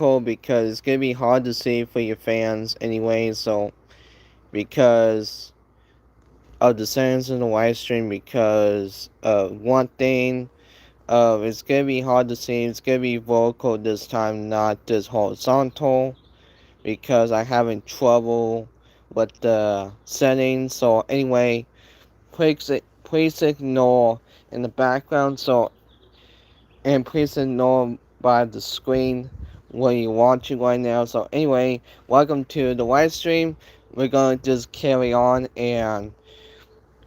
vocal because it's gonna be hard to see for your fans anyway. So because of the settings in the live stream, because of one thing, it's gonna be hard to see. It's gonna be vocal this time, not just horizontal, because I having trouble with the settings. So anyway, please ignore in the background. So and please ignore by the screen what you're watching right now. So anyway, welcome to the live stream. We're gonna just carry on and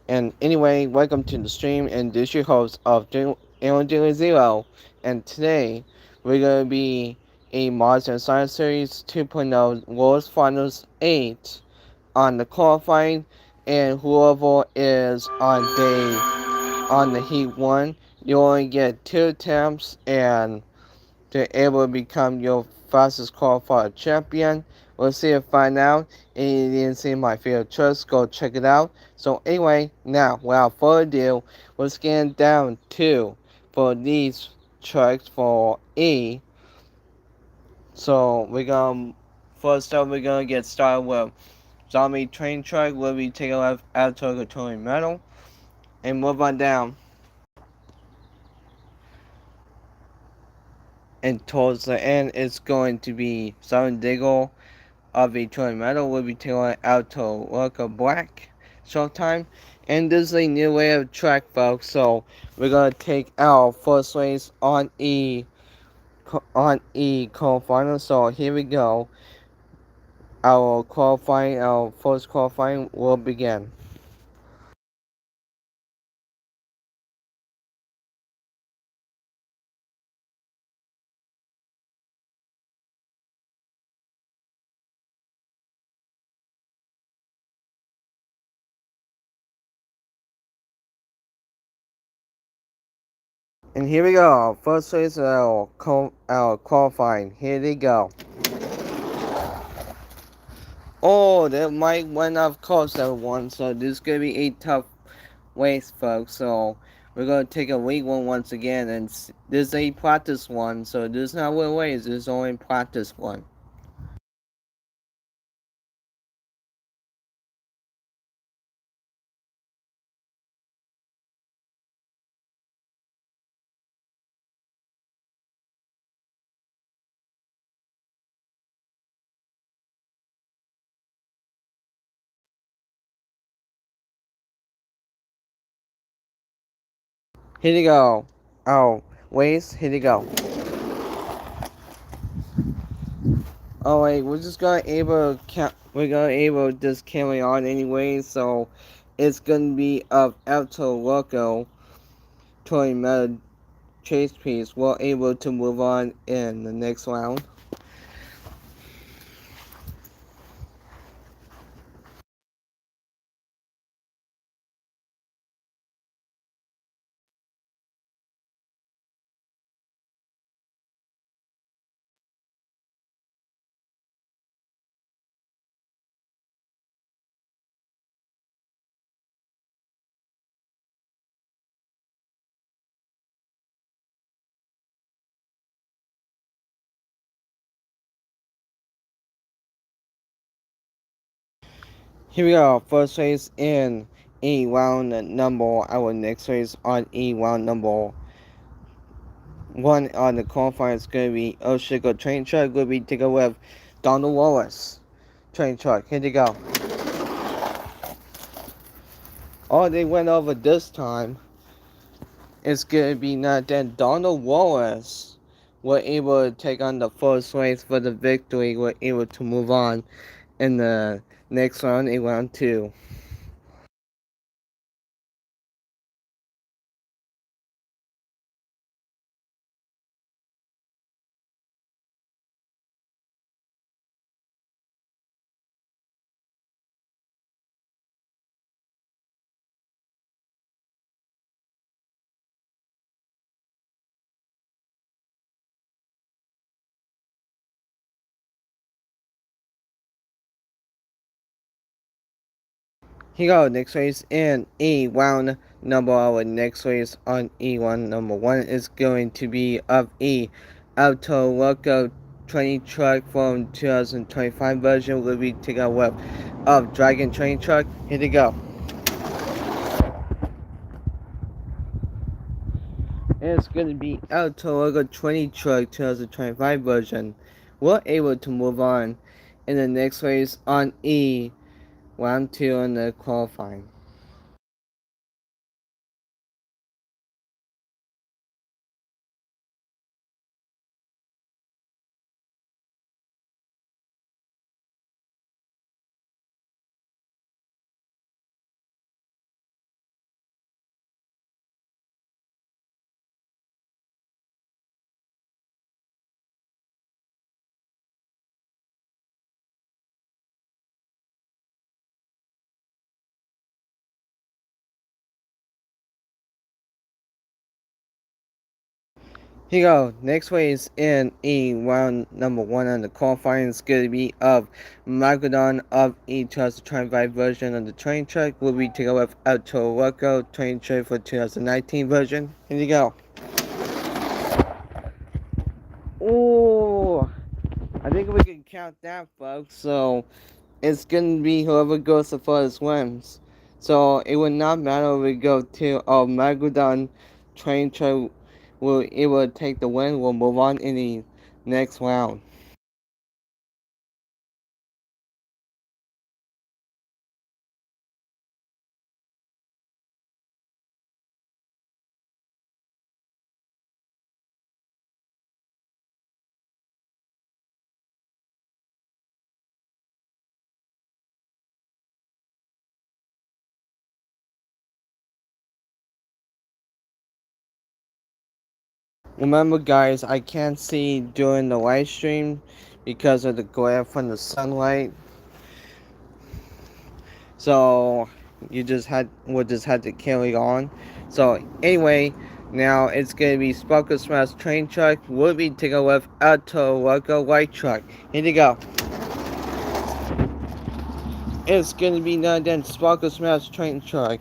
anyway, welcome to the stream, and this is your host of Aaron Daily Zero, and today we're gonna be a Modern Science Series 2.0 World Finals 8 on the qualifying, and whoever is on the Heat 1, you only get 2 attempts, and to able to become your fastest qualified champion. We'll see and find out. And you didn't see my favorite tricks, go check it out. So anyway, now without further ado, let's get down to for these tricks for E. So we're gonna first up we're gonna get started with zombie train track where we take a left after controlling metal and move on down. And towards the end it's going to be Southern Diggle of a tornado will be taken out to work a black showtime. And this is a new way of track, folks. So we're gonna take our first race on E qualifying. So here we go. Our first qualifying will begin. And here we go. First race our qualifying. Here they go. Oh, that might went off course that one. So this is gonna be a tough ways, folks. So we're gonna take a weak one once again, and this is a practice one. So this is not real ways. This is only practice one. Here you go. Oh, ways. Here you go. Oh wait, we're just gonna able we're gonna able to just carry on anyway. So it's gonna be of Alto Loco Toy Metal Chase Piece. We're able to move on in the next round. Here we go. First race in E round number. Our next race on E round number one on the qualifier is going to be Oshigo Train Truck. Will be taken with Donald Wallace. Train Truck. Here they go. All they went over this time is going to be not that Donald Wallace were able to take on the first race for the victory. Were able to move on in the next round, in round two. Here go, next race in E round number. Our next race on E round number one is going to be of E Auto Loco training truck from 2025 version will be taken with of Dragon training truck. Here we go. And it's going to be Auto Logo training truck 2025 version. We're able to move on in the next race on E round 2 in the qualifying. Here you go. Next race in E round number 1 on the qualifying is going to be of Magadon of E 2025 version of the train truck. Will be taken with Auto Loco train truck for 2019 version. Here you go. Oh, I think we can count that, folks. So it's gonna be whoever goes the furthest wins. So it would not matter if we go to Magadon train truck. Will it will take the win. We'll move on in the next round. Remember guys, I can't see during the live stream because of the glare from the sunlight. So we'll just had to carry on. So anyway, now it's gonna be Sparkle Smash train truck. We'll be taking with Auto Loco white truck. Here you go. It's gonna be none than Sparkle Smash train truck.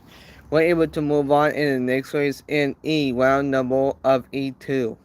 We're able to move on in the next race in E round number of E2.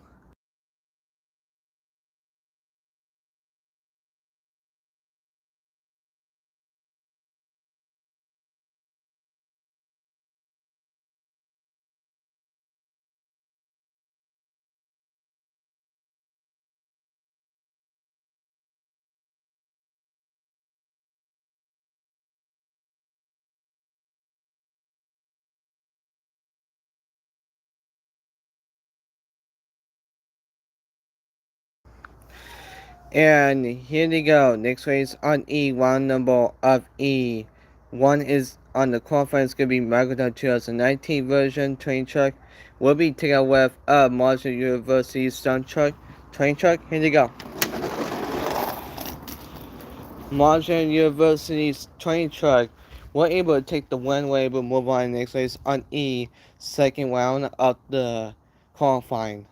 And here they go. Next race on E, round number of E. One is on the qualifying. It's going to be Magadon 2019 version train truck. We'll be taking with Marshall University Stone Truck. Train truck. Here they go. Marshall University's train truck. We're able to take the win. We're able to move on to the next race on E, second round of the qualifying.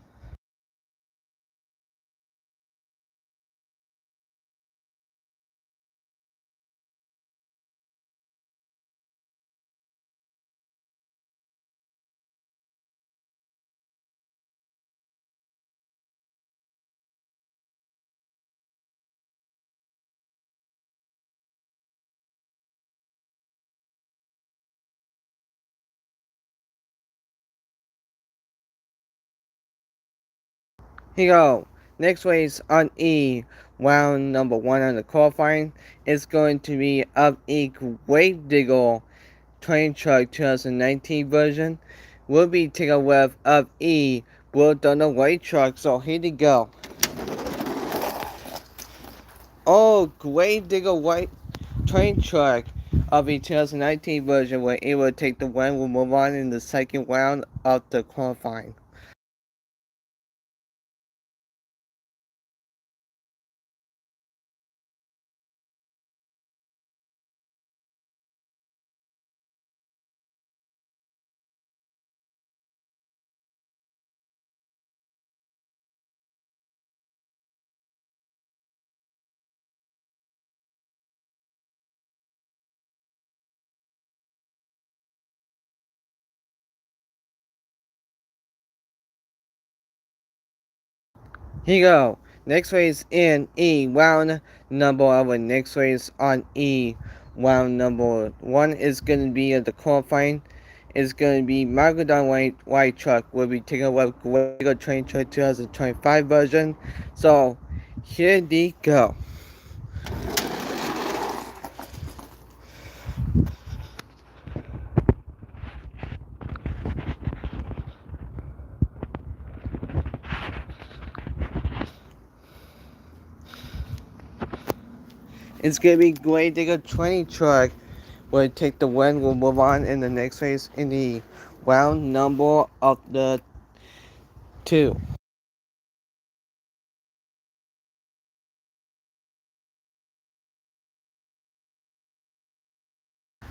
Here you go. Next race on E, round number 1 on the qualifying is going to be of a Great Diggle train truck 2019 version. We'll be taking with of E, Will Thunder White Truck. So here you go. Oh, Great Diggle White train truck of a 2019 version. We're able to take the win. We'll move on in the second round of the qualifying. Here you go. Next race in E round number of the next race on E round number 1 is going to be the qualifying. Is going to be Magadon White Truck. Will be taking a Great 2025 version. So here they go. It's going to be Great Digger 20 Truck. Will take the win. We'll move on in the next race in the round number of the 2.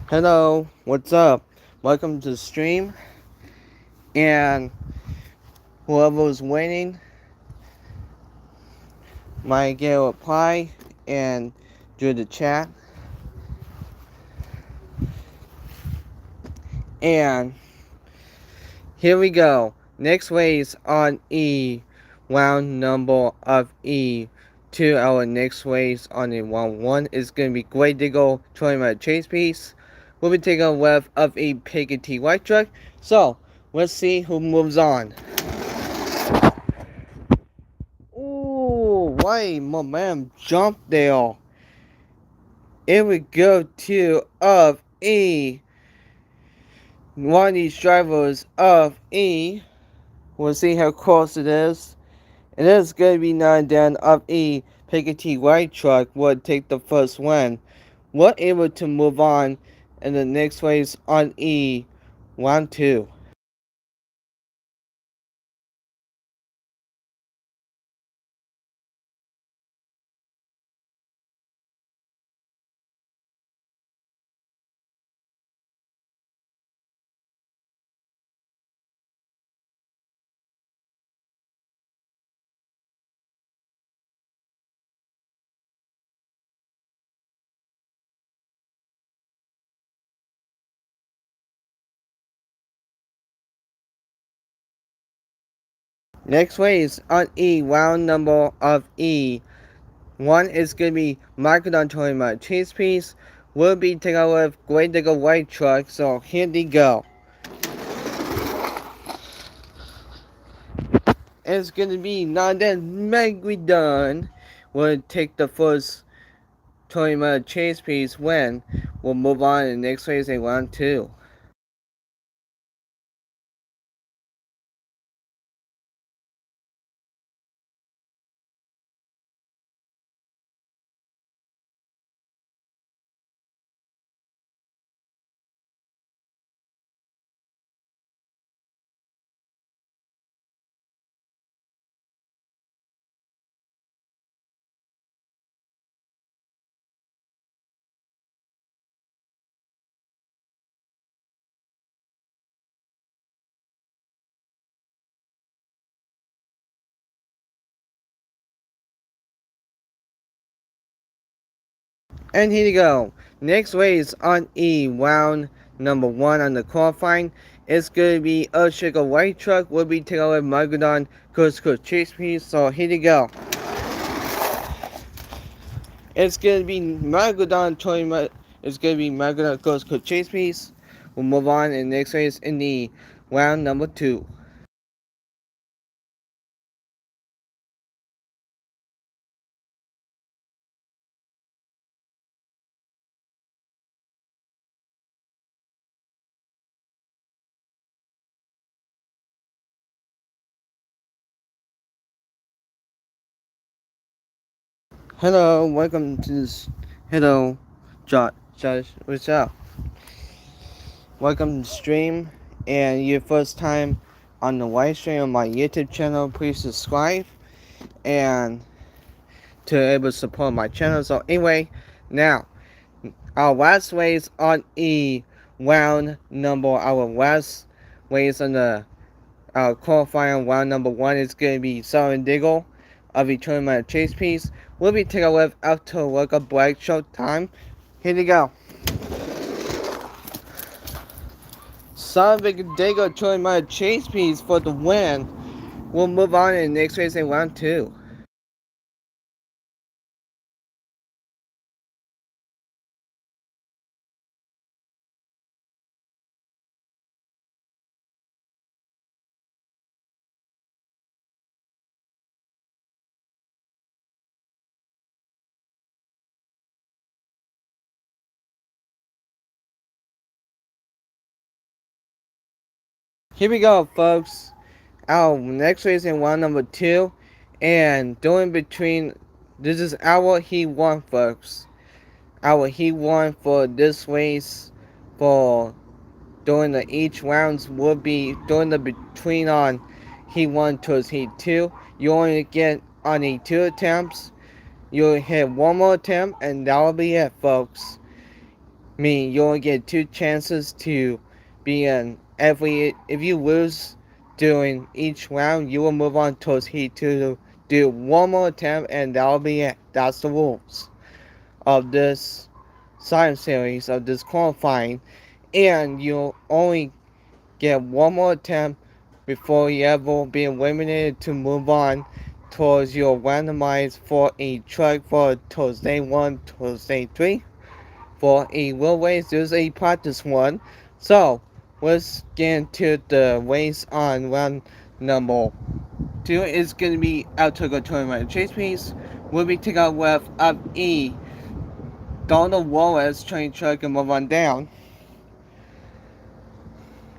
Hello, what's up? Welcome to the stream. And whoever's winning might get a reply and do the chat. And here we go. Next race on E, round number of E. To our next race on the round 1 is going to be Great Digger trying my chase piece. We'll be taking a left of a Peggy White Truck. So let's see who moves on. Ooh, why my man jumped there? Here we go to of E. One of these drivers of E. We'll see how close it is. It is going to be 9 down of E. Peggy White Truck would take the first win. We're able to move on in the next race on E. Round 2. Next race on E. Round number of E. 1 is going to be Michael Toying my chase piece. We'll be taking out with Great Digger White Truck. So here they go. It's going to be not that Megalodon will take the first tournament chase piece win. We'll move on to the next race in round 2. And here you go. Next race on E, round number 1 on the qualifying. It's going to be a Sugar White Truck. We'll be taking over Megalodon Coast Chase piece. So here you go. It's going to be Megalodon tournament. It's going to be Megalodon Coast Chase piece. We'll move on in the next race in the round number 2. Hello, welcome to this. Hello, Josh, what's up? Welcome to the stream, and your first time on the live stream on my YouTube channel, please subscribe and to able to support my channel. So anyway, now our last race on E round number. Our last race on the qualifying round number 1 is going to be Southern Diggle of the tournament chase piece. We'll be taking a look after work a break show time. Here we go. Southern Diggle tournament chase piece for the win. We'll move on in the next race in round 2. Here we go, folks. Our next race in round number 2. And doing between, this is our Heat 1, folks. Our Heat 1 for this race, for during the each rounds will be during the between on Heat 1 towards Heat 2. You only get on the 2 attempts. You'll hit one more attempt, and that'll be it, folks. Meaning you only get 2 chances to be in every. If you lose during each round, you will move on towards Heat 2 to do one more attempt, and that'll be it. That's the rules of this science series, of this qualifying. And you'll only get one more attempt before you ever be eliminated to move on towards your randomized for a truck for towards day 1, towards day 3. For a real race, there's a practice one. So, let's get into the race on round number 2. It's going to be out to go tournament chase piece. We'll be taking out left up E. Donald Wallace train truck and move on down.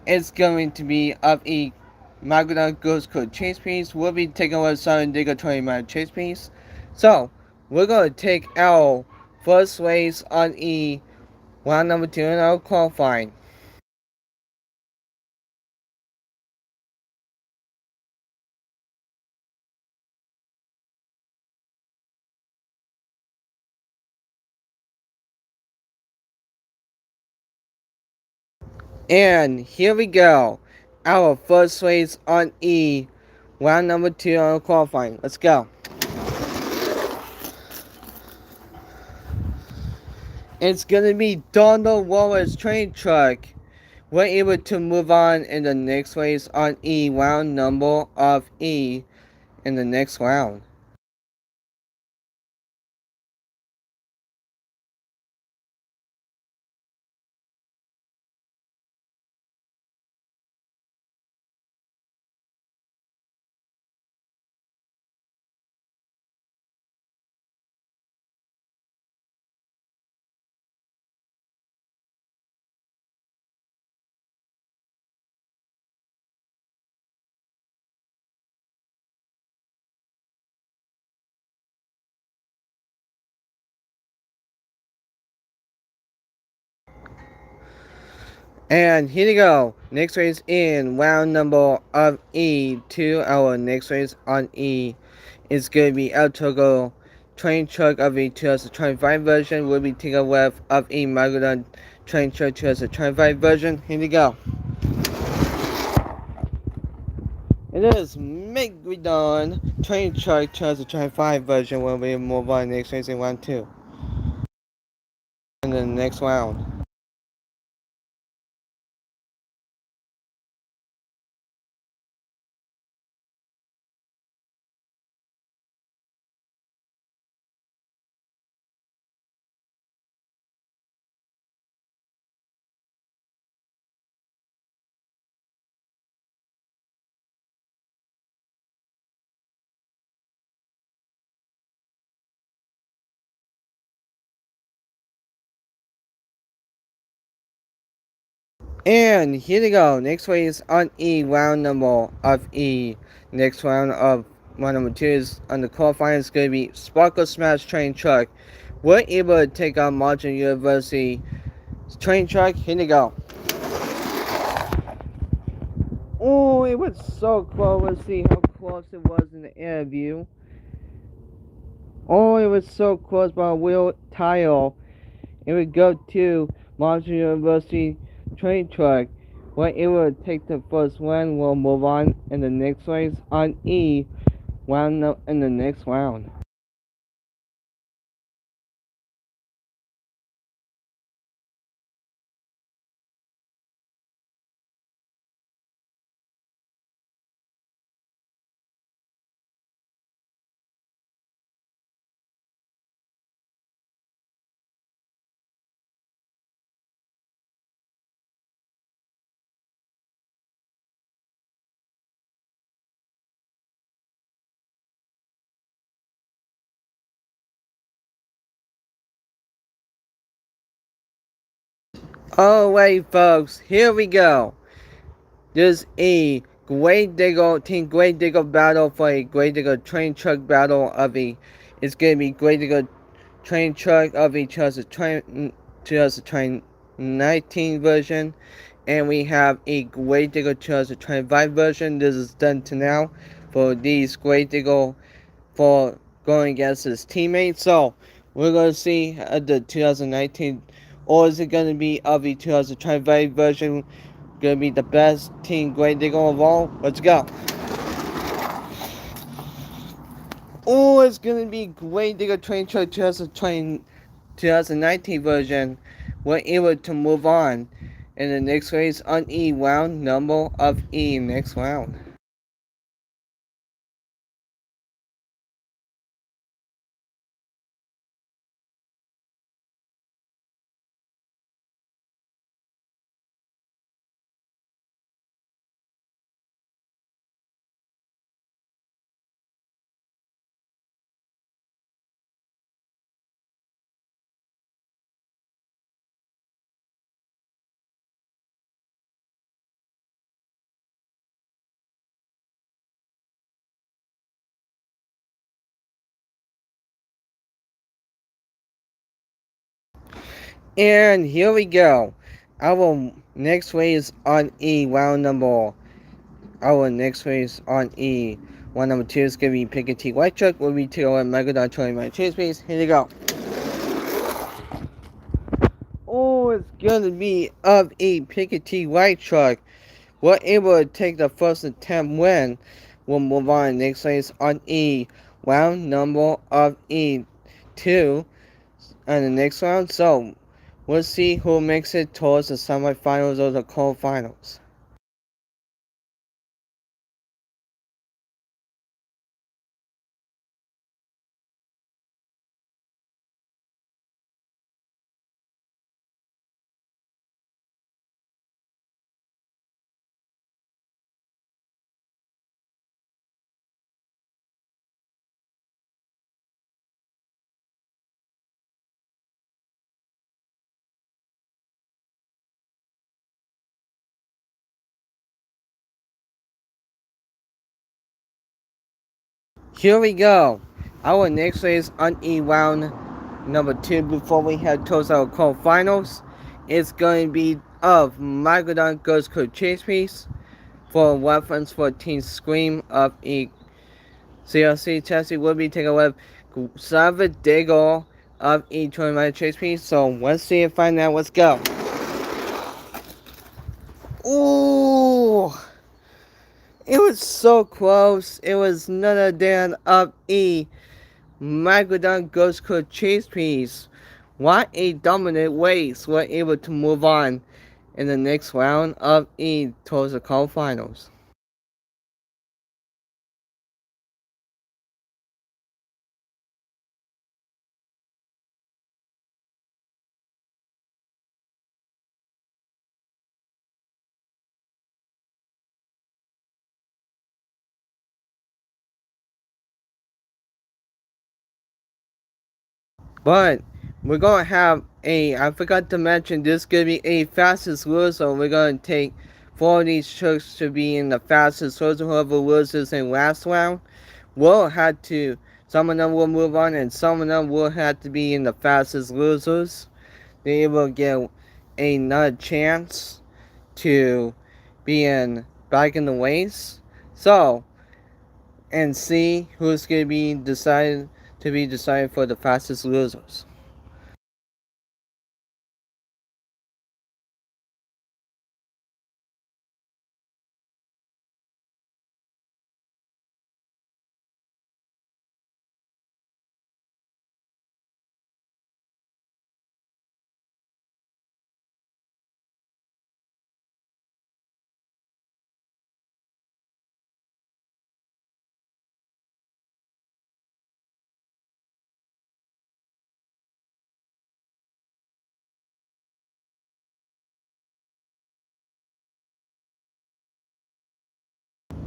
It's going to be up E. Magna Ghost Code chase piece. We'll be taking out Southern Digger tournament chase piece. So, we're going to take our first race on E. Round number 2 in our qualifying. And here we go. Our first race on E. Round number 2 on qualifying. Let's go. It's gonna be Donald Wallace train truck. We're able to move on in the next race on E. Round number of E in the next round. And here we go. Next race in round number of E to our next race on E is going to be El Togo train truck of a 2025 version. We'll be taking left of a Magadan train truck 2025 version. Here we go. It is Megalodon train truck 2025 version. We'll be move on next race in round 2. In the next round. And here we go. Next race on E, round number of E. Next round of round number 2 is on the qualifying. It's going to be Sparkle Smash Train Truck. We're able to take on Martin University Train Truck. Here we go. Oh, it was so close. Let's see how close it was in the air view. Oh, it was so close by a wheel tile. It would go to Marshall University train truck. When it will take the first one, we'll move on in the next race on E round in the next round. Alright, folks, here we go. There's a Great Diggle Team Great Diggle battle for a Great Diggle train truck battle of a. It's gonna be Great Diggle train truck of a 2019 version, and we have a Great Diggle 2025 version. This is done to now for these Great Diggle for going against his teammates. So we're gonna see the 2019, or is it gonna be of the 2025 version? Gonna be the best team Great Diggle of all? Let's go. Oh, it's gonna be Great Diggle Train Truck 2019 version. We're able to move on in the next race on E round number of E next round. And here we go. Our next race on E round number. Our next race on E. Round number 2 is gonna be Piketty White Truck. We'll be taking on Megadon 20 my chase pace. Here we go. Oh, it's gonna be of a Piketty White Truck. We're able to take the first attempt win. We'll move on next race on E. Round number of E2 and the next round. So we'll see who makes it towards the semifinals or the quarterfinals. Here we go. Our next race on E round number 2 before we head towards our quarterfinals is going to be of Megalodon Ghost Code Chase Piece for reference for Team Scream of E CLC. Chelsea will be taking with Salvador of E 20 Chase Piece. So let's see and find out. Let's go. Ooh! It was so close. It was none other than of E Megalodon Ghost Code Chase Piece. What a dominant race. We're able to move on in the next round of E towards the quarterfinals. But we're gonna have I forgot to mention this is gonna be a fastest loser. We're gonna take 4 of these trucks to be in the fastest loser. Whoever loses in last round will have to, some of them will move on and some of them will have to be in the fastest losers. They will get another chance to be in back in the race. So, and see who's gonna be decided for the fastest losers.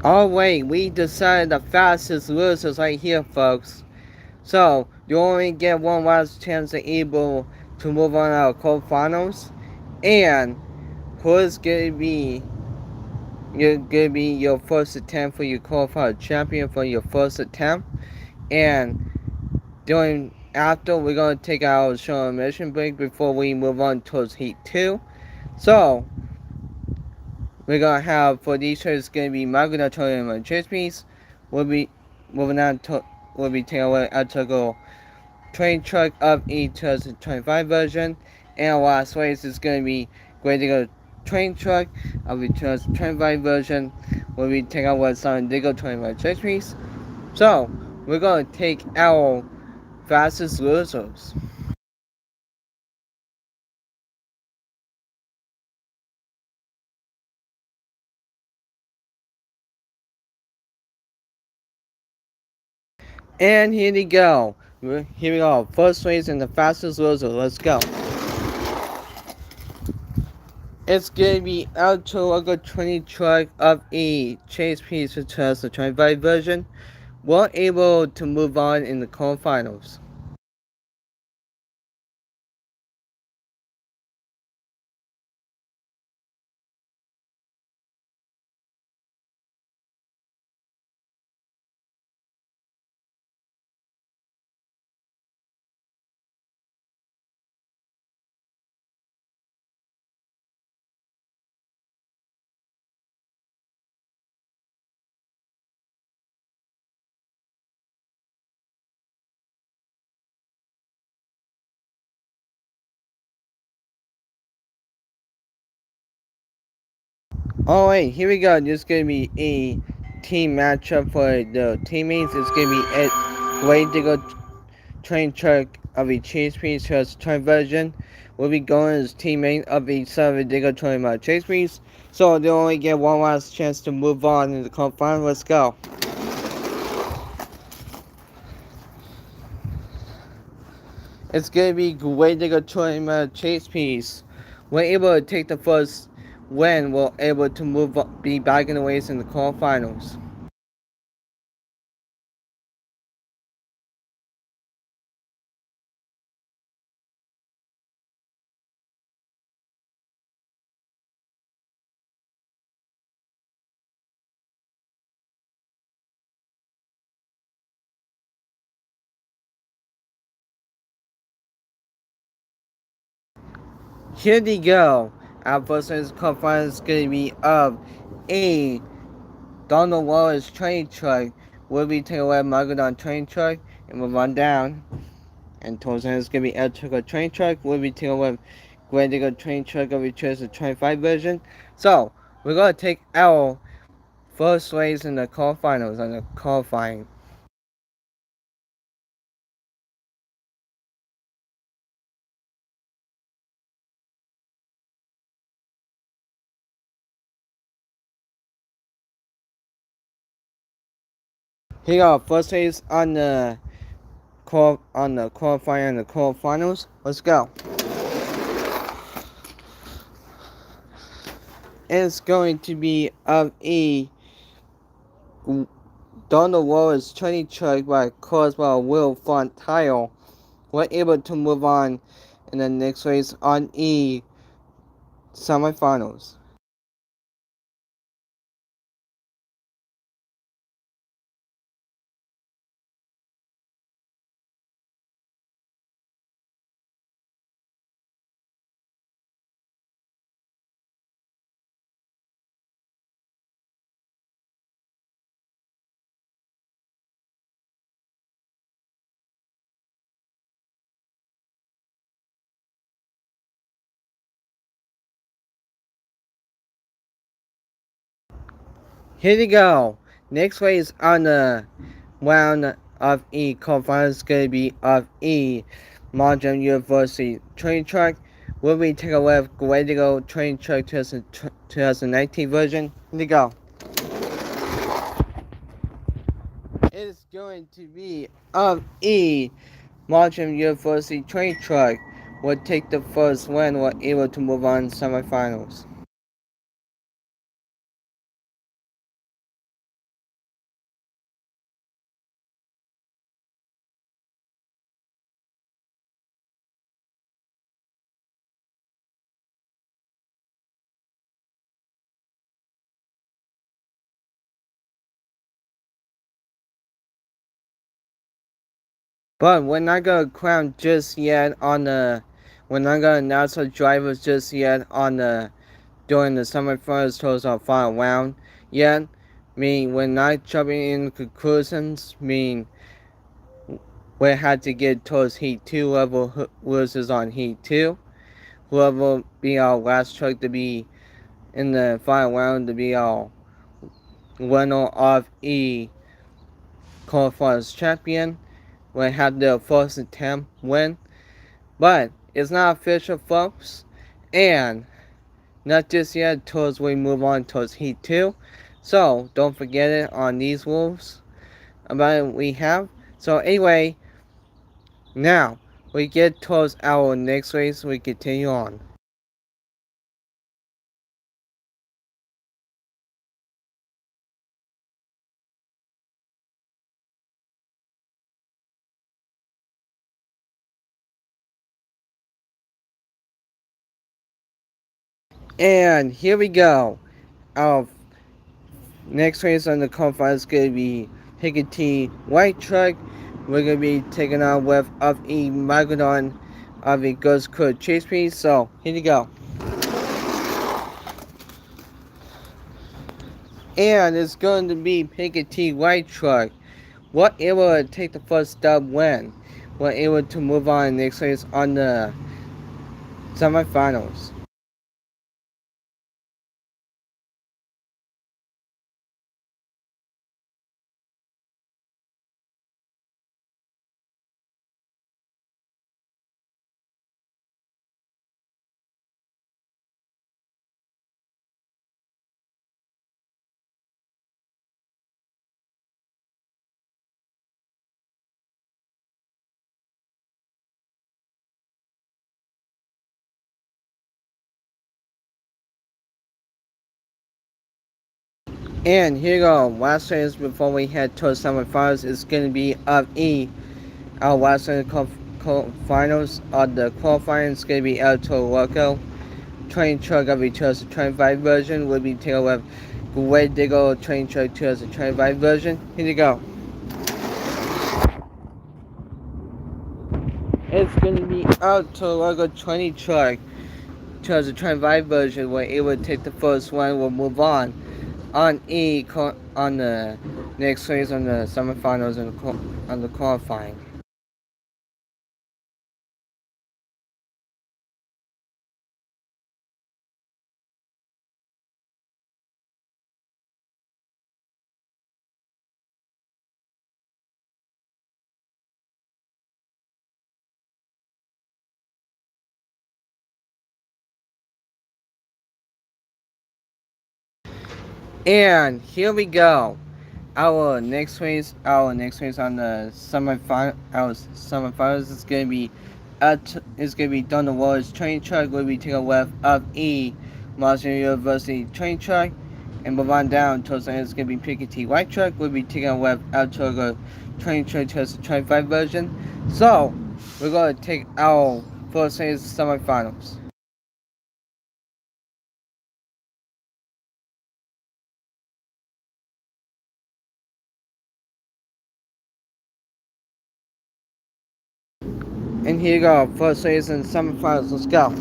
Oh wait, we decided the fastest losers right here, folks. So you only get one last chance to able to move on our quarterfinals, and who's gonna be you're gonna be your first attempt for your qualified champion for your first attempt. And during after we're gonna take our short mission break before we move on towards Heat 2. So we're gonna have for these shows gonna be migratory and chase piece. We'll be moving on to we'll be taking away a typical train truck of a 2025 version. And last race is gonna be Great Digger train truck of the 2025 version. We'll be taking away some Digger 25 chase piece. So we're gonna take our fastest losers. And here we go. Here we go. First race and the fastest loser. Let's go. It's gonna be Auto Logo 20 truck of a chase piece for 2025 version. We're able to move on in the quarterfinals. Alright, here we go. This is gonna be a team matchup for the teammates. It's gonna be a way to go train truck of a chase piece has train version. Will be going as teammate of a 7 Digger 20 mile chase piece. So they only get one last chance to move on in the cup final. Let's go. It's gonna be Great Digger 20 mile chase piece. We're able to take the first win. We're able to be back in the race in the quarterfinals. Here we go. Our first race quarterfinals is gonna be of a Donald Wallace train truck. We'll be taking away Magadon train truck and we'll run down. And towards the end, it's gonna be El Trucker train truck. We'll be taking away Grand Digger train truck of the 25 version. So we're gonna take our first race in the quarterfinals and the qualifying. Here we go. First race on the qualifying and the quarterfinals. Let's go. It's going to be of a Donald Wallace train truck by caused by a wheel front tire. We're able to move on in the next race on E semifinals. Here we go. Next race on the round of E qualifiers is going to be of E Margin University train truck. We'll be taking away Great to Go train truck 2019 version. Here we go. It's going to be of E Margin University train truck. We'll take the first win. We're able to move on semifinals. But we're not gonna crown just yet on the. We're not gonna announce our drivers just yet on the during the semifinals towards our final round yet. We're not jumping in conclusions. We had to get towards Heat 2 level losers on Heat 2. Whoever will be our last truck to be in the final round to be our winner of qualifiers champion. We had the first attempt win. But it's not official, folks. And not just yet towards we move on towards Heat 2. So don't forget it on these wolves about it we have. So anyway, now we get towards our next race, we continue on. And here we go. Our next race on the qualifier is going to be Pickety White Truck. We're going to be taking on with of a Megalodon of a Ghost Crew Chase Piece. So here you go. And it's going to be Pickety White Truck. Were able to take the first dub win. Were able to move on next race on the semifinals. And here you go. Last race before we head towards semifinals is going to be of our last race finals of the qualifying is going to be El Toro Loco. Train truck of a 2025 version will be taken with Great Diggle Train Truck 2025 version. Here you go. It's going to be El Toro Loco 20 truck 2025 version. We're able to take the first one. We'll move on on the next race on the semifinals and on the qualifying. And here we go. Our next race on the semifinals is gonna be Thunder Wars train truck. Will be taking left of Monster University train truck, and move on down towards the end. It's gonna be Pickety White truck. Will be taking left out to the train truck to the 25 version. So we're gonna take our first race semifinals. And here you go, first race in semifinals. Let's go.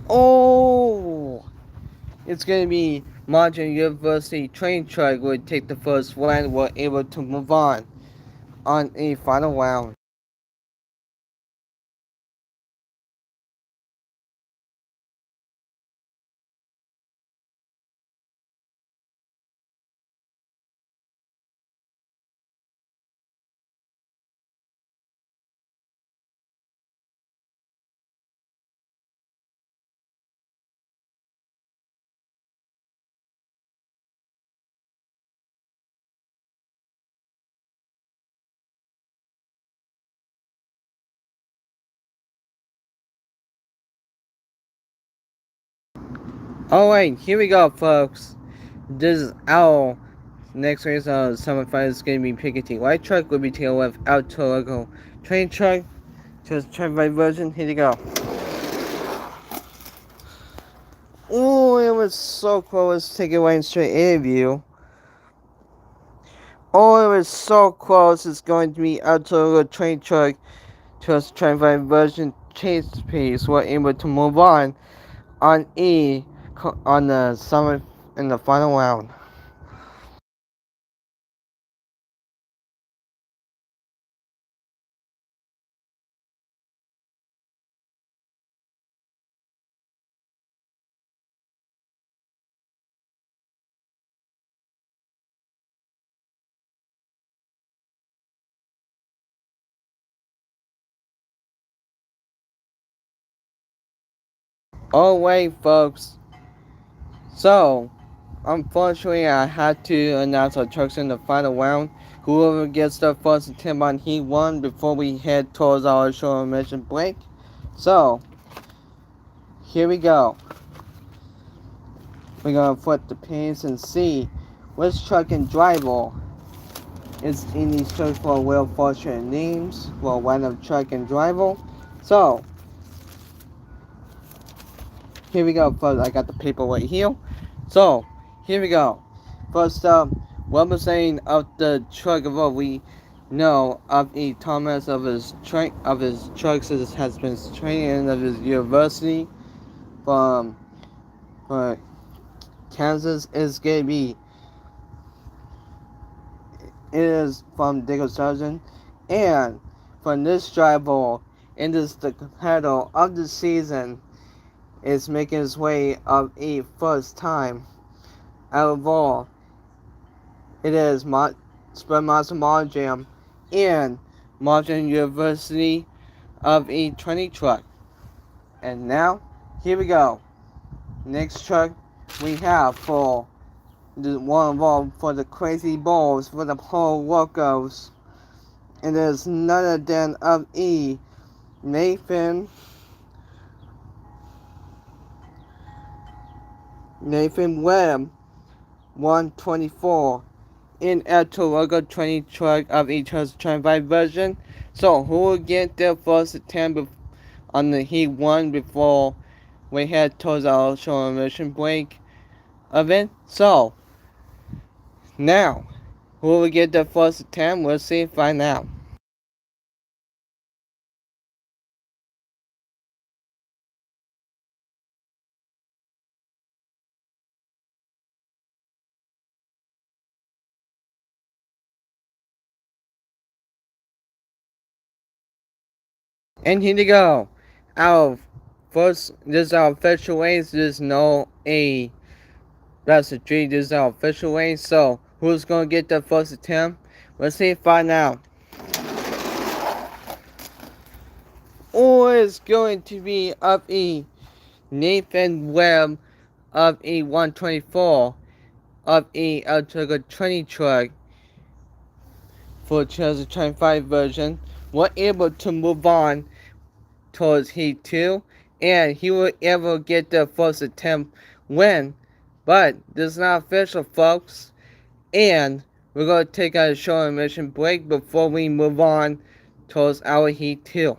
Oh, it's gonna be Margin University train truck would take the first one. We're able to move on a final round. Alright, here we go, folks. This is our next race on semifinals. Is gonna be Pickety White truck. We'll be taking with out to local train truck. Just train by version. Here you go. Oh, it was so close. Let's take it right straight interview. Oh, it was so close. It's going to be up to the train truck to us trying to find version chase piece. We're able to move on E on the summit in the final round. Oh wait, folks. So, unfortunately, I had to announce our trucks in the final round. Whoever gets the first attempt on Heat 1 before we head towards our short mission break. So, here we go. We're gonna flip the pins and see which truck and driver is in these trucks for Will Fortune names for one of truck and driver. So, here we go. First, I got the paper right here. So, here we go. First up, what was saying of the truck of what we know of E. Thomas of his trucks has been training of his university from uh, Kansas is gonna be it is from Diggle Sergeant and from this driver it is the competitor of the season is making his way of a first time out of all. It is Spread Monster Jam and Martin University of a 20 truck. And now, here we go. Next truck we have for the one of all for the crazy balls for the whole locos. It is none other than of E. Nathan Webb 124 in a Toronto 20 truck of each other's 25 version. So who will get their first attempt on the Heat 1 before we head towards our short mission break event? So now who will get their first attempt? We'll see find out. And here we go. Our first this is our official race. There's no A. That's the tree. This is our official race. So who's gonna get the first attempt? Let's see find out. Or it's going to be of a Nathan Webb of a 124 of a Ultra 20 truck for 2025 version. We're able to move on towards Heat 2 and he will ever get the first attempt win. But this is not official, folks. And we're going to take a short intermission break before we move on towards our Heat 2.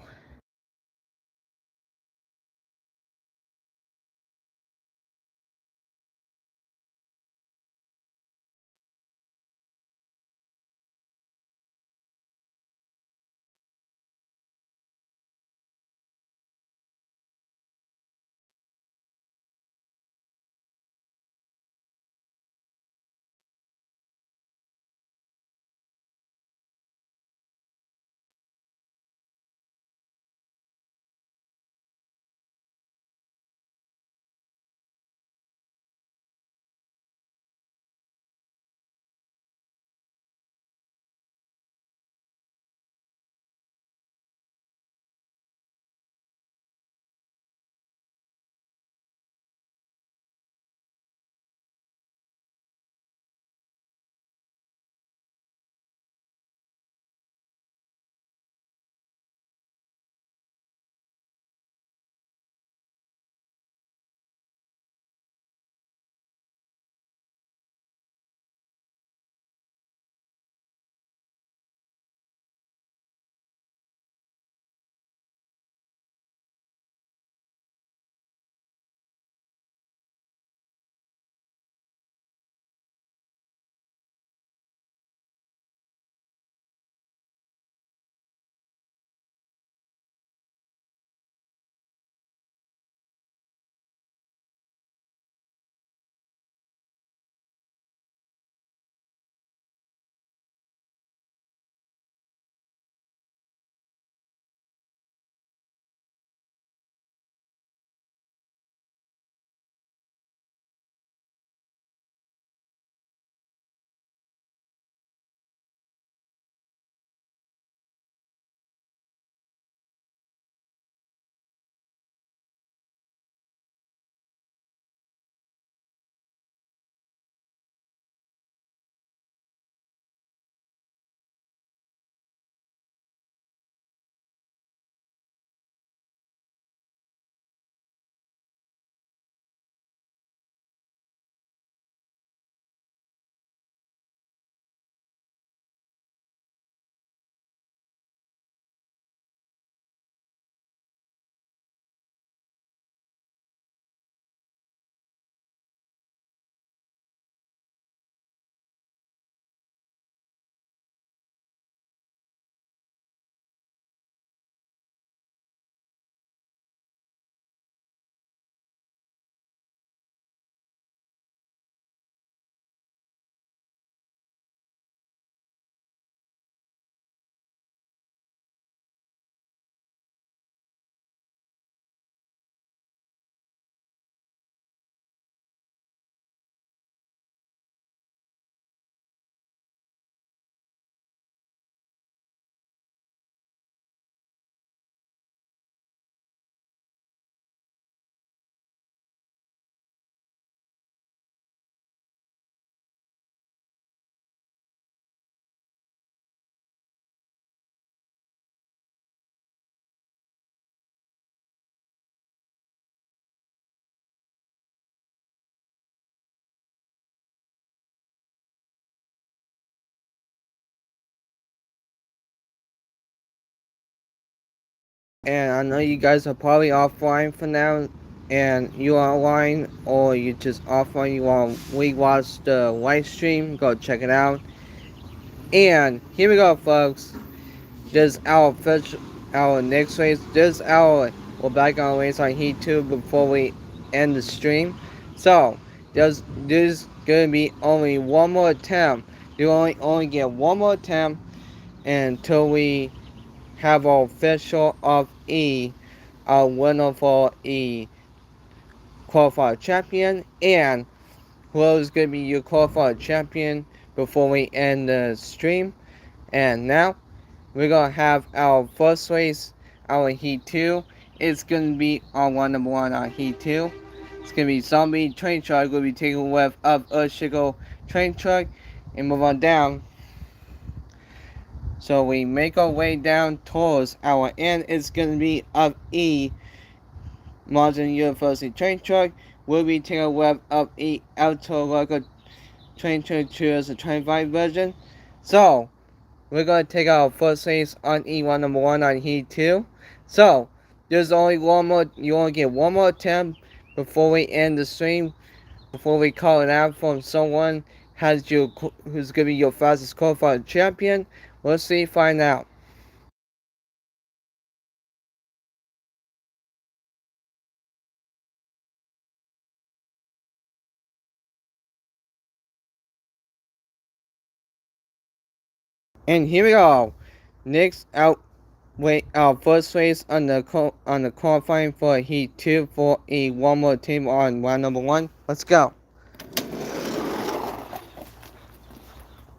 And I know you guys are probably offline for now, and you are online, or you just offline. You want to rewatch the live stream? Go check it out. And here we go, folks. This our first, our next race. This our we're back on race on Heat 2 before we end the stream. So there's gonna be only one more attempt. You only get one more attempt until we have our official of E, our winner for E qualified champion, and whoever's gonna be your qualified champion before we end the stream. And now we're gonna have our first race, our Heat 2. It's gonna be on one number one on Heat 2. It's gonna be Zombie Train Truck. We'll be taking with up Earthshaker Train Truck and move on down. So we make our way down towards our end. It's gonna be up E Modern University Train Truck. We'll be taking with up E Auto Local Train Truck Choose the 25 version. So we're gonna take our first race on E1 number one on Heat 2. So there's only one more. You only get one more attempt before we end the stream. Before we call it out from someone has you who's gonna be your fastest qualified champion. We'll see. Find out. And here we go. Next out. Wait, our first race on the qualifying for Heat 2 for a one more team on round number one. Let's go.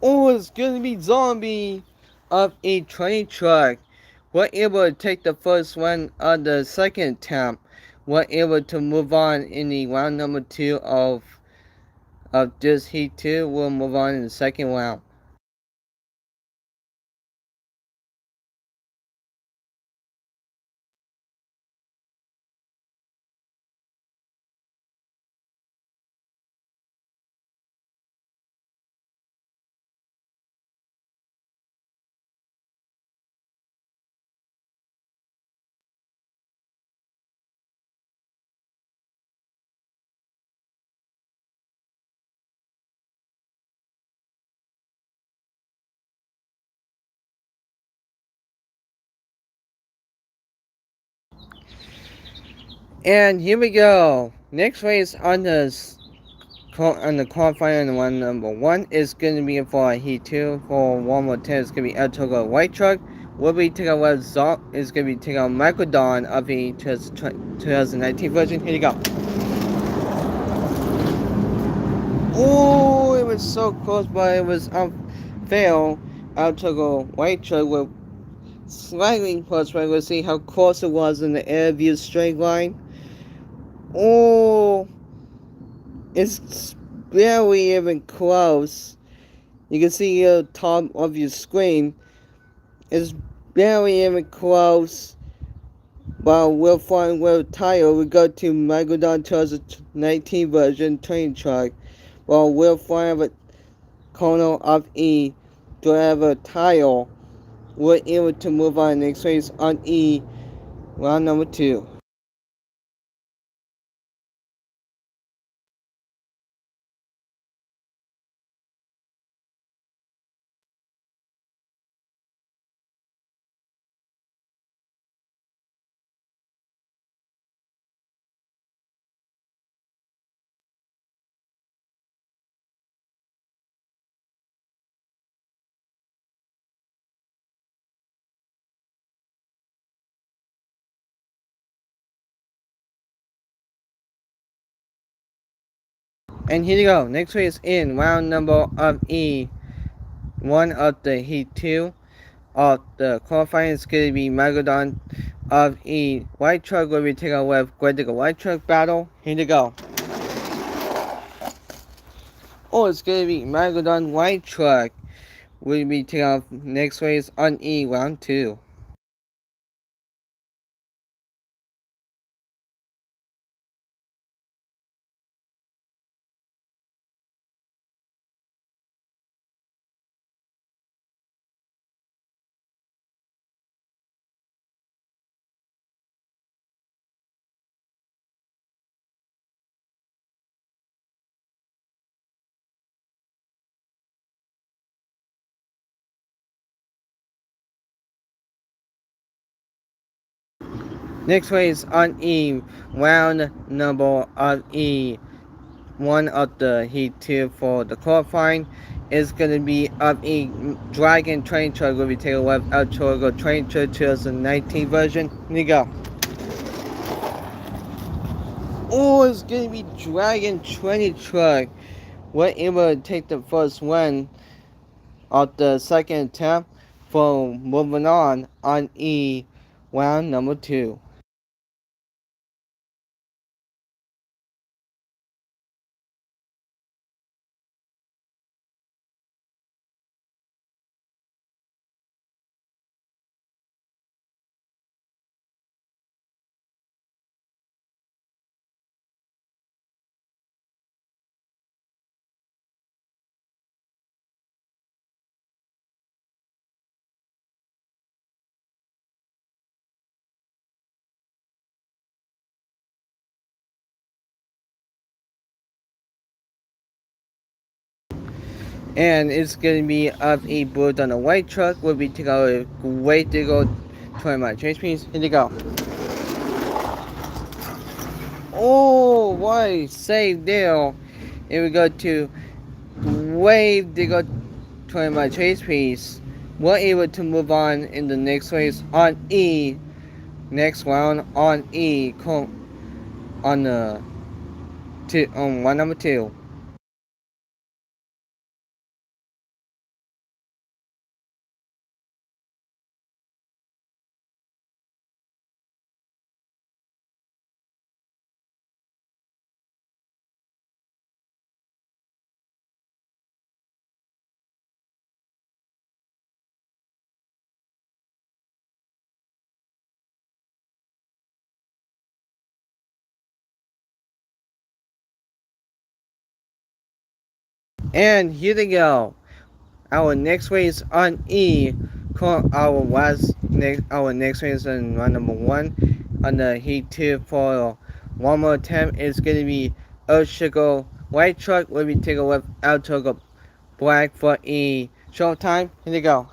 Oh, it's gonna be Zombie of a train truck. We're able to take the first one on the second attempt. We're able to move on in the round number two of this Heat 2. We'll move on in the second round. And here we go. Next race on the qualifying on one number one is going to be for Heat 2 for one more 10. It's going to be El Togo White Truck. We'll be taking on Zop is going to be taking on Michael Dawn of the 2019 version. Here you go. Oh, it was so close, but it was fail. El Togo White Truck with slightly close, but we'll see how close it was in the air view straight line. Oh, it's barely even close. You can see the top of your screen. It's barely even close. But we'll find where tire. We go to Megalodon 2019 version train truck. Well, we'll find a corner of E to have a tire. We're able to move on next race on E, round number two. And here you go. Next race in round number of E, one of the Heat 2 of the qualifying is going to be Megalodon of E White Truck will be taking with Great White Truck battle. Here you go. Oh, it's going to be Megalodon White Truck will be taking off next race on E round 2. Next race on E, round number of E. One of the Heat 2 for the qualifying is going to be of a Dragon Train Truck will be taken with El Chorgo Train Truck 2019 version. Here you go. Oh, it's going to be Dragon Train Truck. We're able to take the first win of the second attempt for moving on E round number 2. And it's going to be of a boot on a white truck. Will be to go way to go 20 mile chase piece. Here you go. Oh, why save there? Here we go to wave to go 20 mile chase piece. We're able to move on in the next race on E. Next round on E. On the on one number 2. And here they go. Our next race on E. Our next race on round number 1 on the Heat 2 for one more attempt is going to be Oshigo White Truck will be taken with Altoga Black for E. Showtime. Here you go.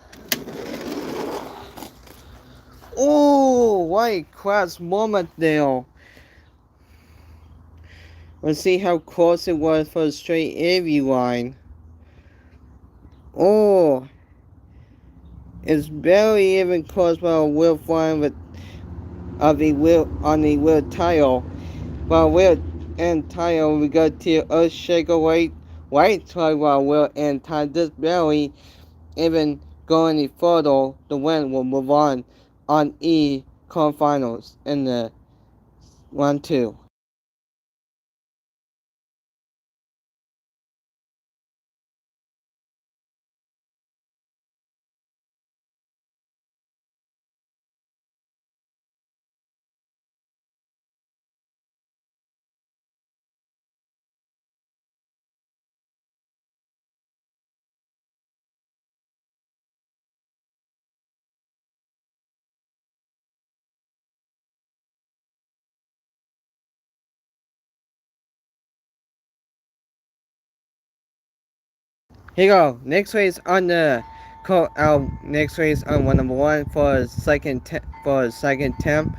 Oh, white cross moment there. Let's see how close it was for the straight AV line. Oh, it's barely even close by a wheel flying with of the wheel on the wheel tile. While wheel and tire we go to a shaker white truck while wheel and tire just barely even go any further. The win will move on E quarterfinals in the 1-2. Here you go. Next race on the next race on one number 1 for second attempt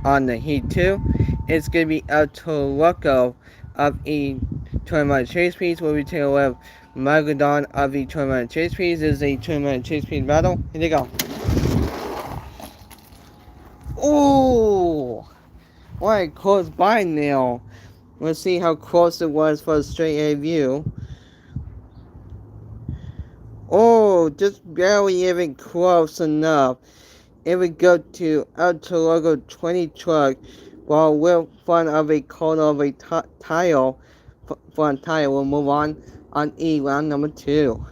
on the Heat 2. It's gonna be El Toroco of a tournament chase piece where we take away Magadon of a tournament chase piece. This is a tournament chase piece battle. Here you go. Oh, what close by now. Let's see how close it was for a straight A view. Oh, just barely even close enough. It would go to El Torogo 20 truck while we're front of a corner of a tile. Front tire will move on E round number 2.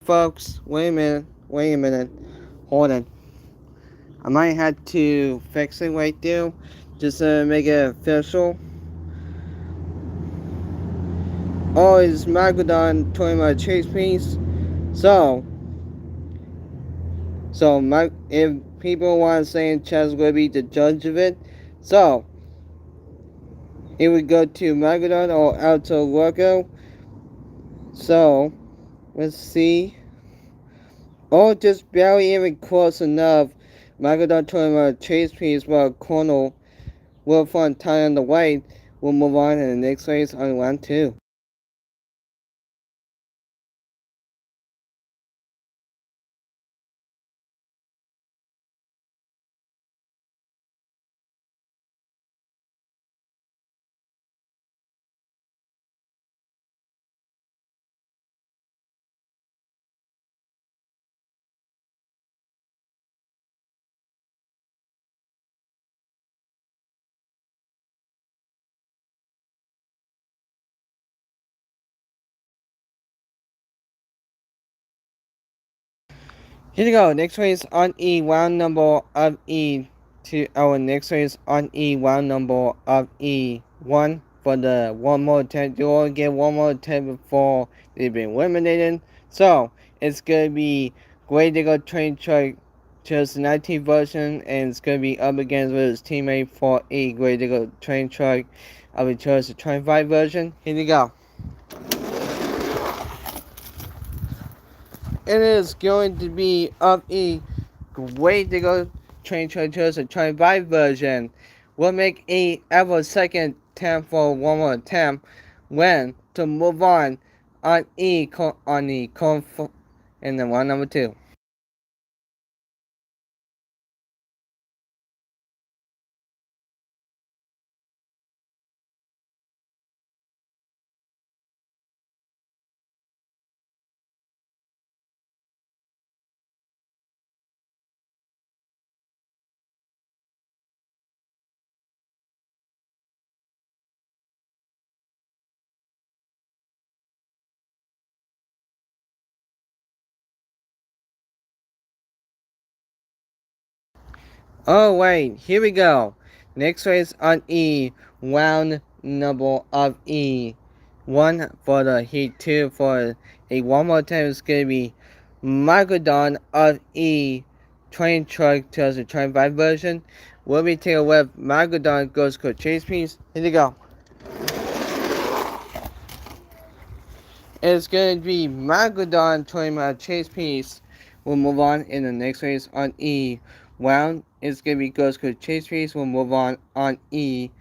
Folks, wait a minute, hold on. I might have to fix it right there, just to make it official. Oh, it's Magadon toy my chase piece. So, if people want to say Chaz will be the judge of it, so it would go to Magadon or Alto Loco. So, let's see. or just barely even close enough. Magadon told him a chase piece while Colonel will find time on the way. We'll move on in the next race on round 2. Here we go. Next race on E, round number of E to our next race on E, round number of E1 for the one more attempt. You all get one more attempt before they've been eliminated. So it's gonna be Great Digger Train Truck just the 19 version, and it's gonna be up against with his teammate for E Great Digger Train Truck. I will choose the 25 version. Here we go. It is going to be up E Great Digger Train Truck a 25 version. We'll make a ever second attempt for one more attempt when to move on E on the in the one number 2. Oh wait, here we go. Next race on E, round number of E. 1 for the Heat 2 for a one more time is gonna be Magadon of E Train Truck 2025 version. We'll be taking with Magadon Ghost Code Chase Piece. Here we go. It's gonna be Magadon Toyma Chase Piece. We'll move on in the next race on E. Round it's gonna be Ghost Code Chase Piece. We'll move on E2.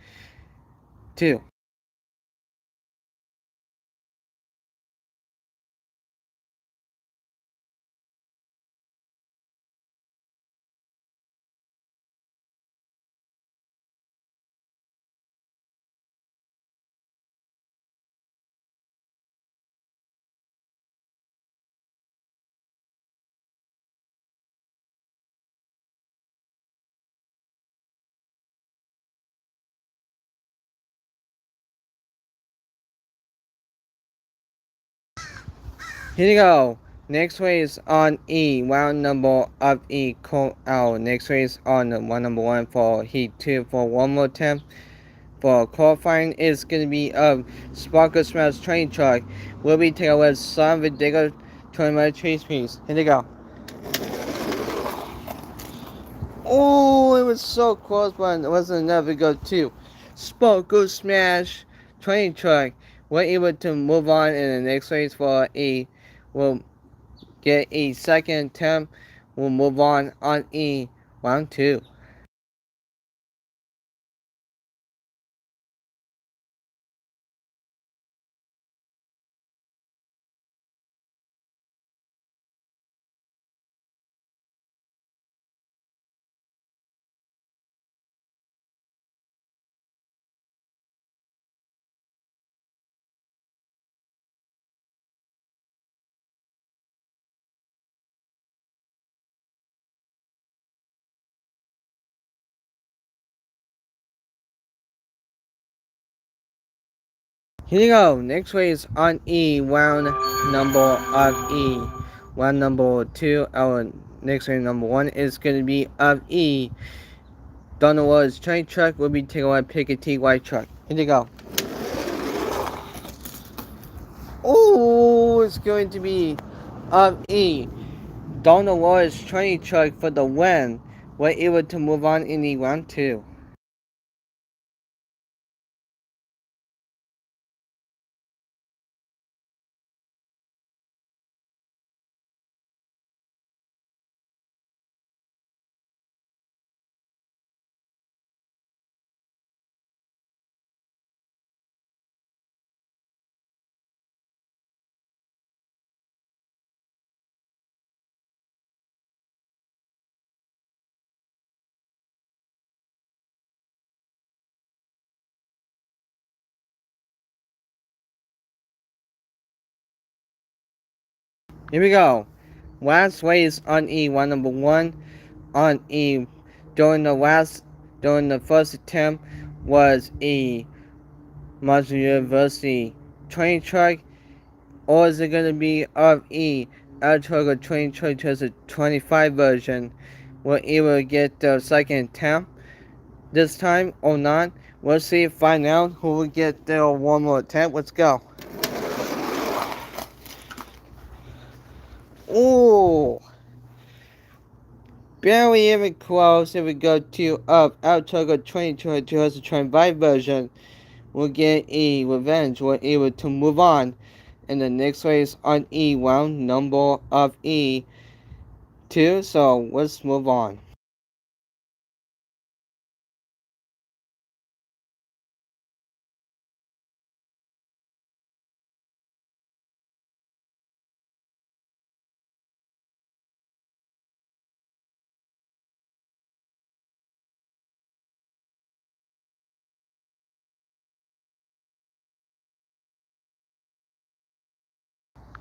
Here you go. Next race on E. Round number of E. Call out. Next race on the one number 1 for Heat 2 for one more attempt. For qualifying is going to be Sparkle Smash Train Truck. We'll be taking with some Digger Tournament Chase Piece. Here you go. Oh, it was so close, but it wasn't enough to go to Sparkle Smash Train Truck. We're able to move on in the next race for E. We'll get a second attempt. We'll move on E round 2. Here you go. Next race on E round number of E. Round number 2. Our next race number 1 is going to be of E. Donald Woods train truck will be taking on Pickety white truck. Here you go. Oh, it's going to be of E. Donald Woods train truck for the win. We're able to move on in the round 2. Here we go. Last race on E1 number 1 on E during the first attempt was E Marshall University train truck, or is it gonna be of E Altoga train truck just a 25 version? Will either get the second attempt this time or not? We'll see, find out who will get the one more attempt. Let's go. Ooh, barely even close. If we go to up Altoga train truck just a 25 version, we'll get E revenge. We're able to move on. In the next race on E round number of E2, so let's move on.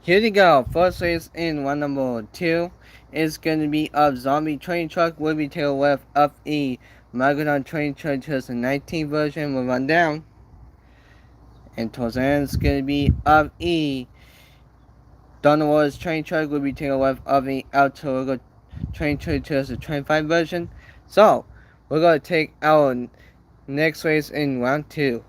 Here we go. First race in round number 2 is going to be of Zombie Train Truck. Will be tail left up E. Megalodon Train Truck 2019 version will run down. And towards the end, it's going to be of E. Donald's Train Truck will be tail left of E. Altoga Train Truck 2025 version. So, we're going to take our next race in round 2.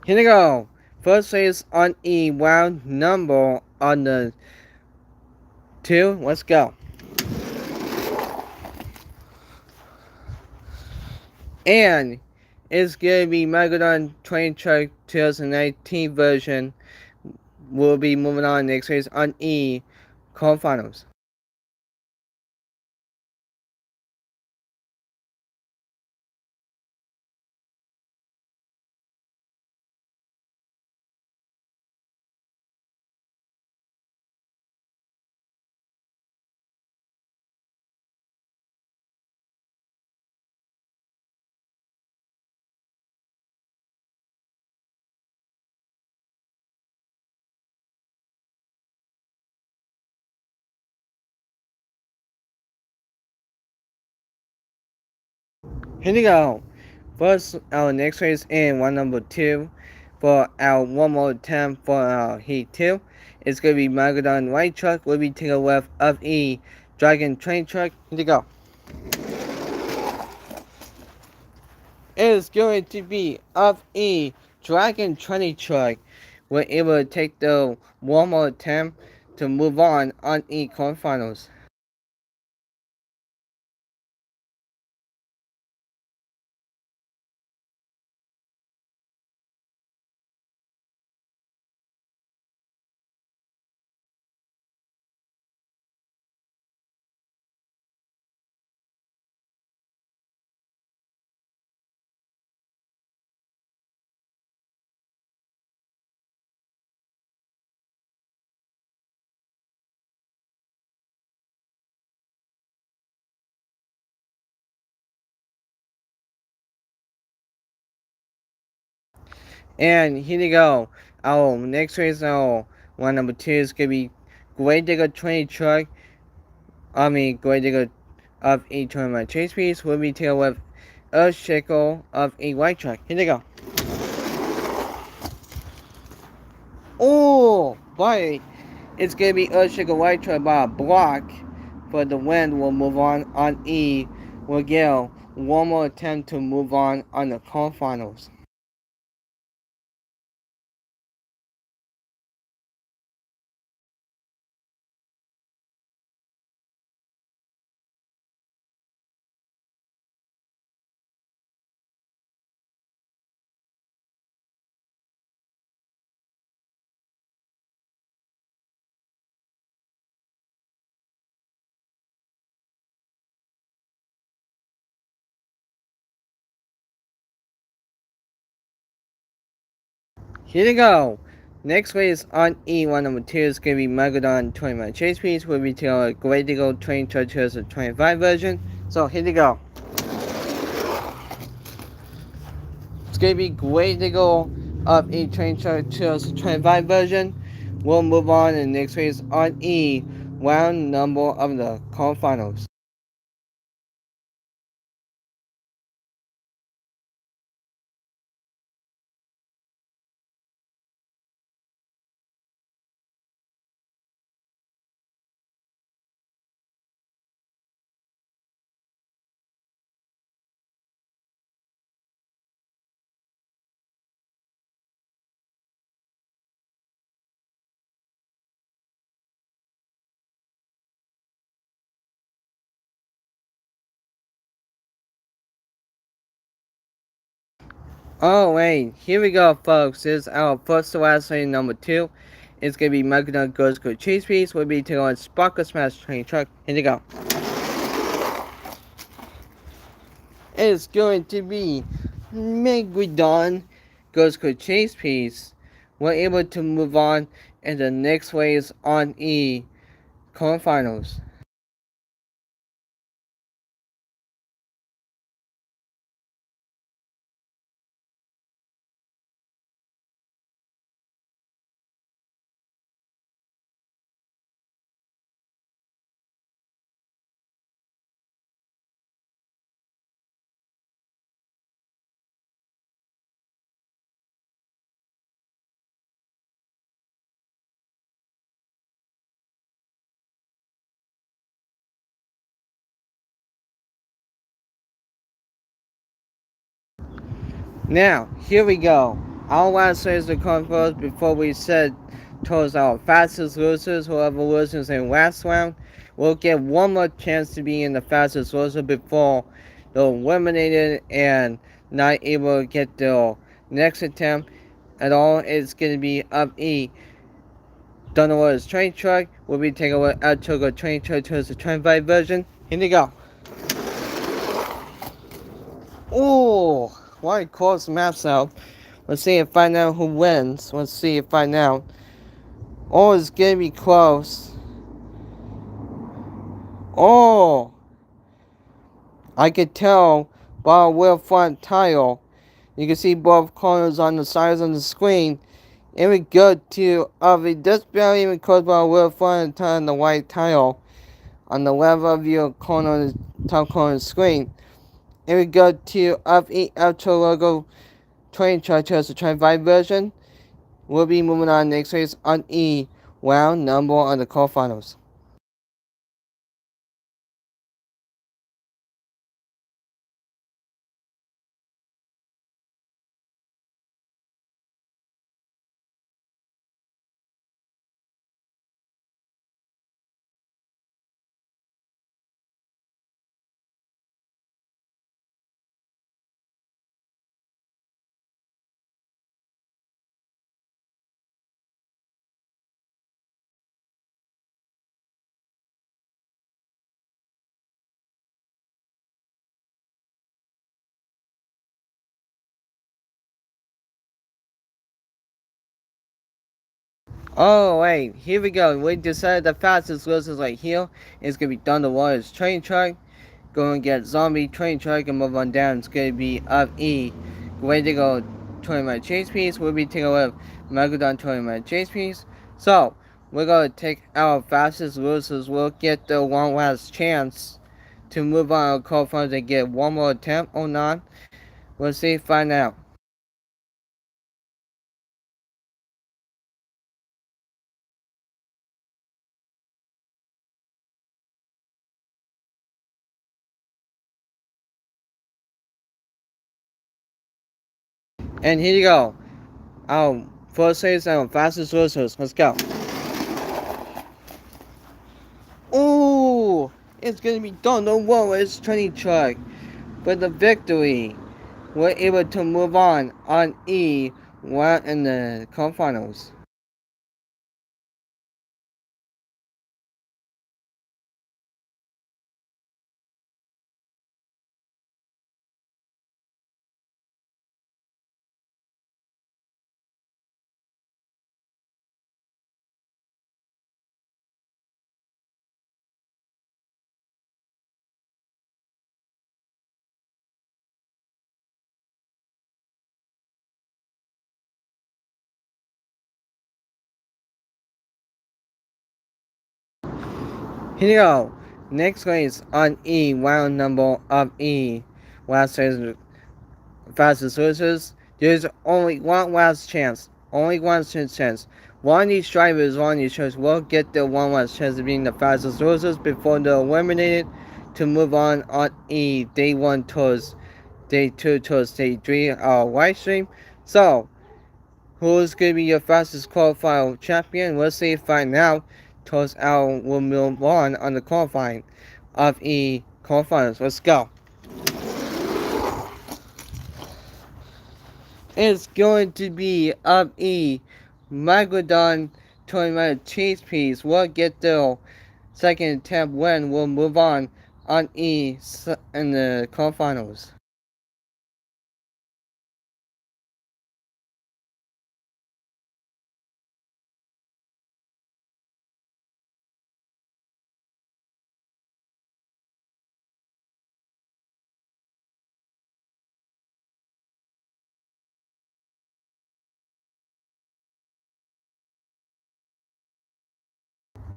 Here we go. First race on E round number on the 2. Let's go. And it's gonna be Megalodon Train Truck 2019 version. We'll be moving on next race on E quarterfinals. Here we go. First, our next race in round number 2 for our one more attempt for our Heat 2. It's gonna be Megalodon White Truck. We'll be taking the left of E Dragon Train Truck. Here we go. It is going to be of E Dragon Train Truck. We're able to take the one more attempt to move on E quarterfinals. And here we go. Our next race, our one number 2 is gonna be Great Digger Train Truck. Great Digger of a tournament chase piece will be tailed with a shekel of a white truck. Here we go. Oh, but it's gonna be a shekel white truck by a block. But the wind will move on E. Will get one more attempt to move on the quarterfinals. Here we go. Next race on E1 number 2 is going to be Megalodon 20 chase piece. We'll be taking a Great Eagle Train Chargers 25 version. So here we go. It's going to be Great Eagle of E Train Chargers 25 version. We'll move on in the next race on E, round number of the quarterfinals. Oh wait, here we go folks. This is our first to last train number 2. It's going to be Megalodon Ghost Go Chase Piece. We'll be taking on Sparkle Smash Train Truck. Here we go. It's going to be Megalodon Ghost Go Chase Piece. We're able to move on in the next race on E quarterfinals. Now, here we go. Our last race to come first before we set towards our fastest losers. Whoever loses in last round will get one more chance to be in the fastest loser before they're eliminated and not able to get their next attempt at all. It's going to be up E. Dunawara's train truck will be taking away Altoga train truck towards the 25 version. Here we go. Oh, why close maps out? Let's see and find out who wins. Let's see and find out. Oh, it's gonna be close. Oh, I could tell by a wheel front tile. You can see both corners on the sides of the screen. And we go to just barely even close by a wheel front tile on the white tile on the left of your corner, the top corner of the screen. And we go to Outro logo train chart has the 25 version. We'll be moving on next race on E, round number of the quarterfinals. Oh wait, here we go. We decided the fastest losers right here is gonna be Thunder Warriors train truck. Going to get Zombie train truck and move on down. It's gonna be up E. Way to go 20-minute chase piece. We'll be taking away Megalodon 20-minute chase piece. So we're gonna take our fastest losers. We'll get the one last chance to move on our qualifiers and get one more attempt or not. We'll see, find out. And here you go. Our first race and our fastest losers. Let's go. Ooh, it's gonna be done. Don't worry, it's training truck for the victory. We're able to move on E while in the quarterfinals. Here you go. Next race on E, round number of E. Last race, fastest losers. There's only one last chance. Only one chance. One of these drivers, one of these shows will get their one last chance of being the fastest losers before they're eliminated to move on E. Day 1 towards Day 2 towards Day 3 live stream. So, who's going to be your fastest qualifier champion? We'll see find out towards our will move on the qualifying of E qualifiers. Let's go. It's going to be of E. Megalodon tournament chase piece will get their second attempt win. We'll move on E in the quarterfinals.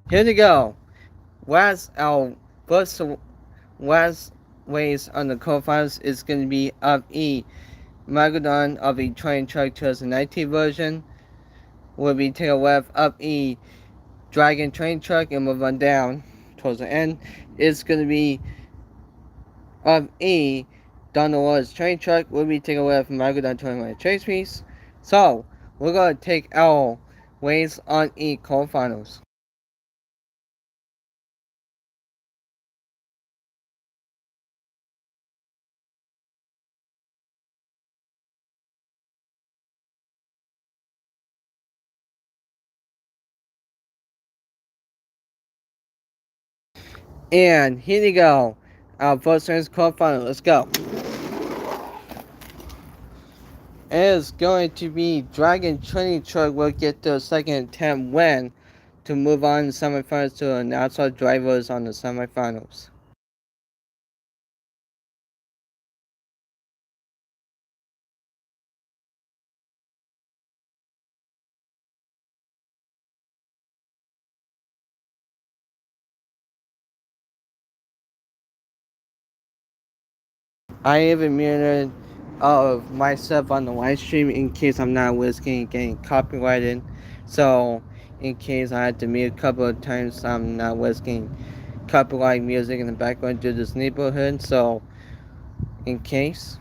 Here we go. Last our first last race on the quarterfinals is going to be of E. Megalodon of the train truck 2019 version will be taken left up E. Dragon train truck and move on down towards the end. It's going to be of E. Donald Woods train truck will be taken away from Megalodon 21 chase piece. So we're going to take our ways on E quarterfinals. And here we go. Our first race quarterfinal. Let's go. It's going to be Dragon Training Truck will get their second attempt win to move on to semifinals to announce our drivers on the semifinals. I even muted of myself on the live stream in case I'm not risking getting copyrighted. So in case I had to mute a couple of times, I'm not risking copyright music in the background to this neighborhood. So in case.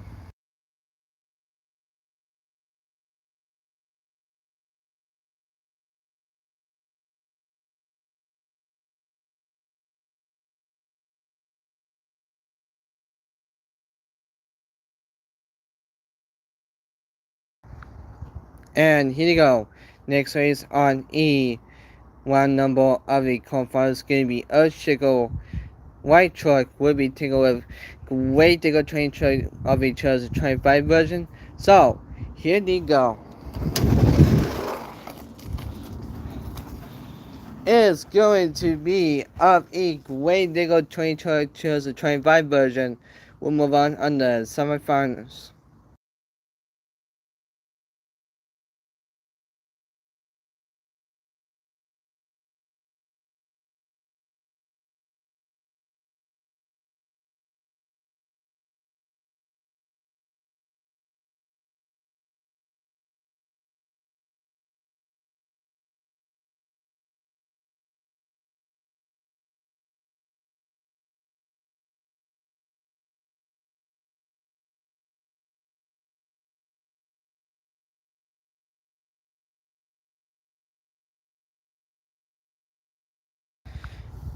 And here you go. Next race on E. One number of the qualifiers is going to be Earthshaker White Truck will be taken with Great Digger Train Truck of the 2025 version. So, here we go. It's going to be of a Great Digger Train Truck 2025 version. We'll move on the semifinals.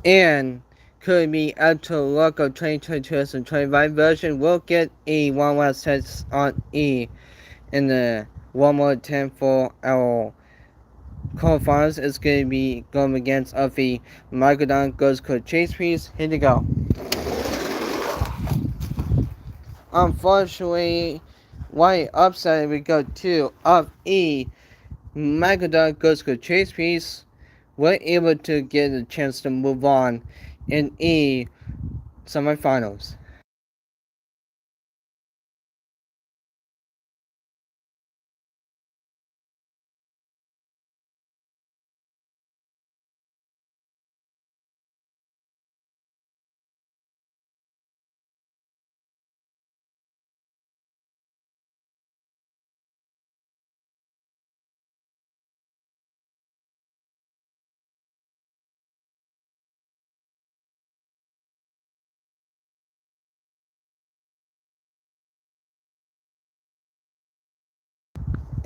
And could be up to look of 2022-2025 version will get a one last test on E in the one more attempt for our qualifiers is going to be going against of the Megalodon Ghost Code Chase piece. Here we go. Unfortunately, why upside we go to of E Megalodon Ghost Code Chase piece. We're able to get a chance to move on in E semifinals.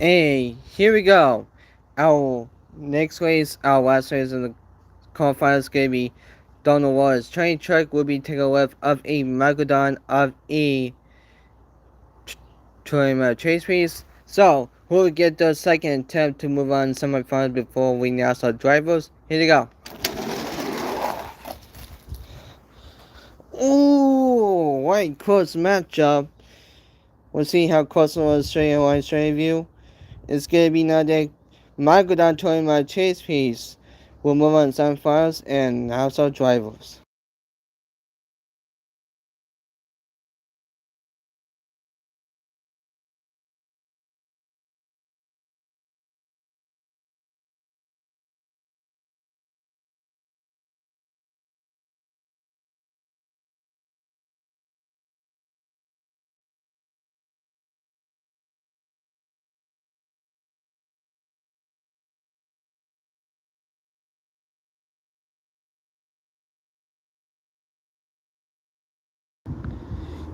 Hey, here we go. Our next race, our last race in the qualifiers gonna be Donald Wallace. Train truck will be taken left of a Megalodon of a Toyota chase piece. So, who will get the second attempt to move on semifinals before we announce our drivers? Here we go. Ooh, what close matchup. We'll see how close it was straight away, straight view. It's gonna be another Megalodon Toyota chase piece. We'll move on semifinals and announce our drivers.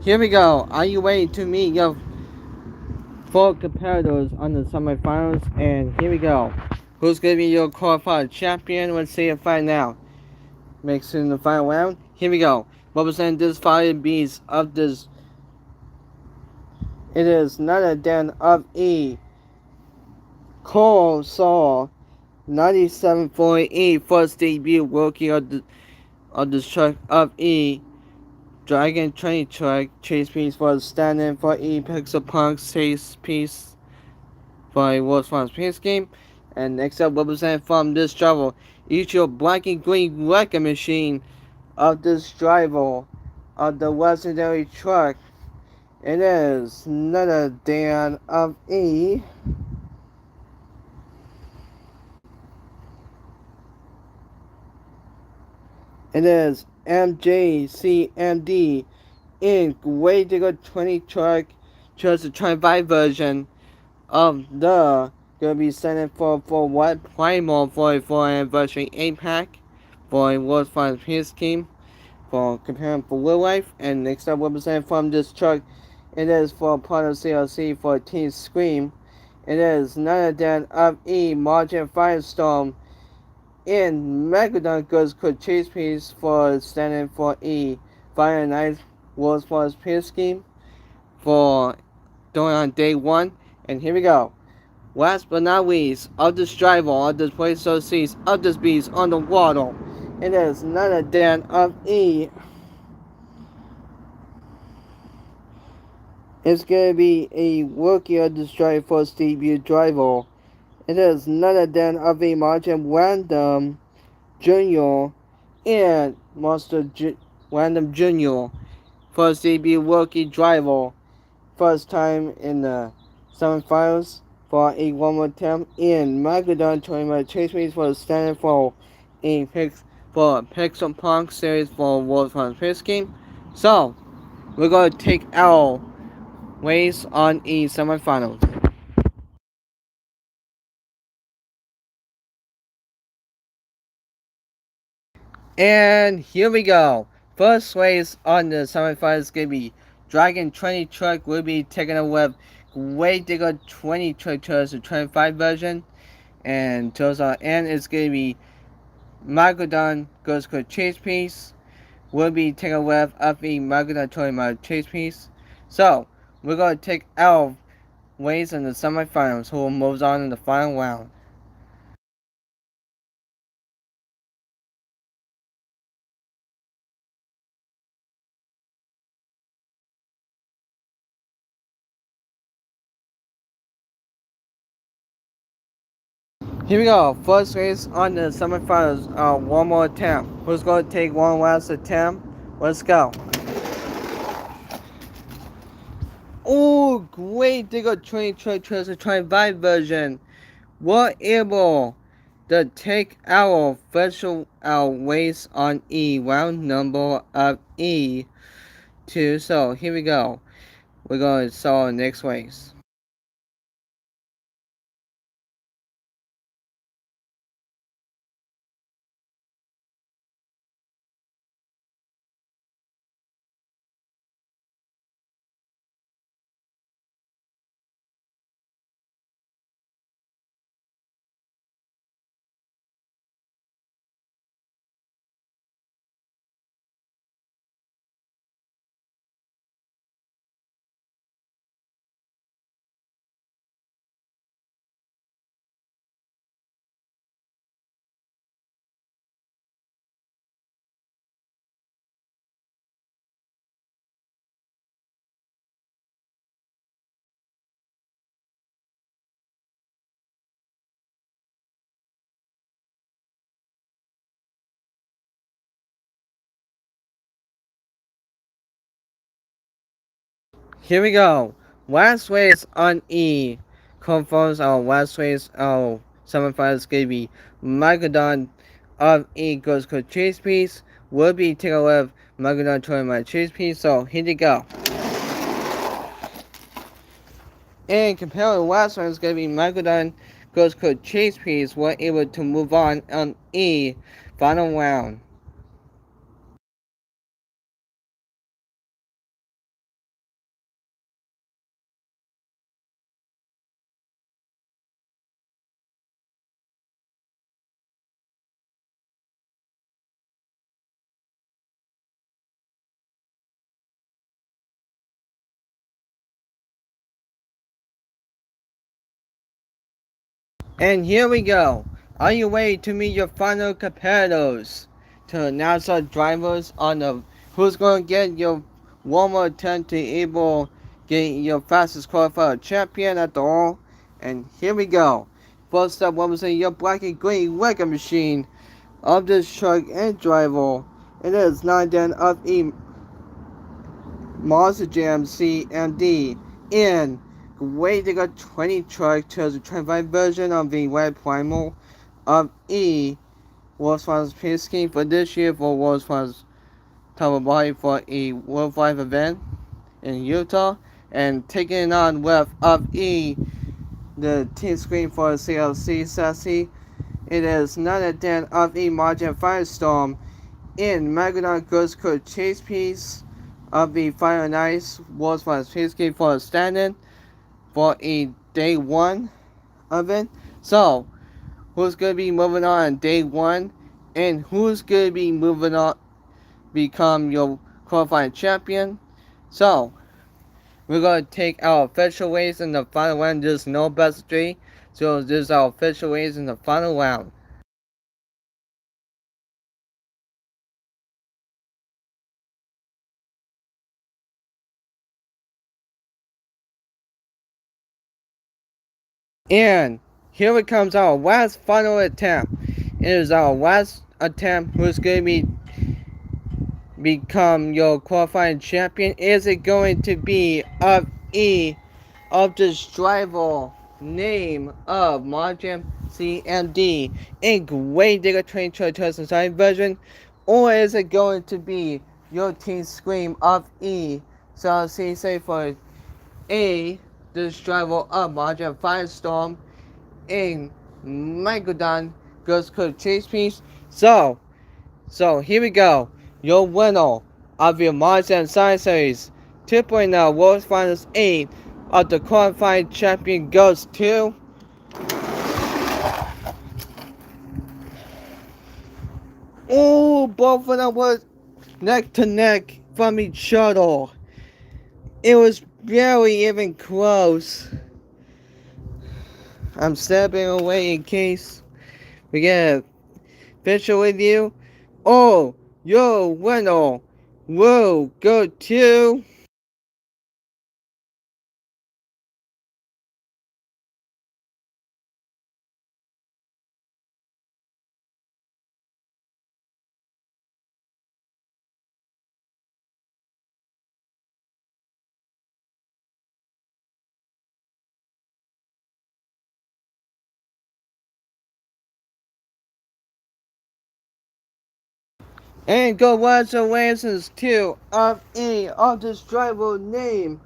Here we go. Are you ready to meet your four competitors on the semifinals? And here we go. Who's gonna be your qualified champion? Let's see it find out. Makes it in the final round. Here we go. Representing this fire beast of this, it is none other than of E. Cole Saw 97.8 first debut rookie of the truck of E. Dragon Training Truck chase piece was standing for E Pixel Punk chase piece for a World's Finals Pace game. And next up, representing from this driver, each your black and green wrecking machine of this driver of the legendary truck. It is none other than of E. It is MJCMD in Great Digger 20 truck, chose the 25 version of the gonna be sending for what primal for a 4 anniversary 8 pack for a World Finals Peace scheme for comparing for real life. And next up representing from this truck, it is for part of CLC for Team Scream. It is none other than of E Margin Firestorm in Megalodon Goods could chase piece for standing for E Fire and Ice World Finals Peace scheme for doing on day one. And here we go. Last but not least, of this driver, of this place so seas, of this beast on the water, it is none other than of E. It's gonna be a rookie of this driver first debut driver. It is none other than of a Margin Random Jr. and Random Jr. First debut rookie driver. First time in the semifinals for a one more attempt in Megalodon tournament. Chase race for the standard for a Pixel Punk series for World Finals Pace game. So we're gonna take our race on a semifinals. And here we go. First race on the semifinals is gonna be Dragon 20 truck will be taking a with Great Digger 20 truck chose the 25 version. And it's gonna be Megalodon goes to chase piece. Will be taking a with of the Megalodon toy chase piece. So we're gonna take our race in the semifinals who moves on in the final round. Here we go. First race on the semifinals. One more attempt. Who's going to take one last attempt? Let's go. Oh, great! They got 25 version. We're able to take our official our race on E round number of E2. So here we go. We're going to saw the next race. Here we go. Last race on E confirms our last race of semifinals gonna be Megalodon of E goes to Chase Piece. Will be take a look Megalodon touring my Chase Piece. So here you go. And compared to the last one, it's gonna be Megalodon goes to Chase Piece. We're able to move on E final round. And here we go. Are you ready to meet your final competitors? To announce our drivers on the who's going to get your one more attempt to able get your fastest qualified champion at the all. And here we go. First up, what was your black and green Wrecking Machine of this truck and driver. It is 9 den of E Monster Jam CMD in Way to Go 20 truck chose the 25 version of the Red Primal of E World's Finals Pace Scheme for this year for World's Finals Top of Body for a World 5 event in Utah and taking it on with of E the team screen for CLC Sassy. It is none of den of E Margin Firestorm in Megalodon Ghost Code Chase Piece of the Fire and Ice World's Finals Pace Scheme for a stand-in for a day one event. So, who's going to be moving on day one, and who's going to be moving on become your qualifying champion? So, we're going to take our official race in the final round. There's no best of three, so this is our official race in the final round. And here it comes our last final attempt. It is our last attempt who's going to become your qualifying champion. Is it going to be of E of this driver name of Margin CMD in Great Digger Train Trail 2009 version? Or is it going to be your team Scream of E? So see say for A, this driver of Margin Firestorm in Megalodon Ghost Code Chase Piece. So here we go. Your winner of your Mars and Science Series 2.0 World Finals 8 of the qualifying champion goes to. Oh, both of them was neck to neck from each other. It was barely even close. I'm stepping away in case we get a picture with you. Oh, your winner will go to. And congratulations to of E of this driver name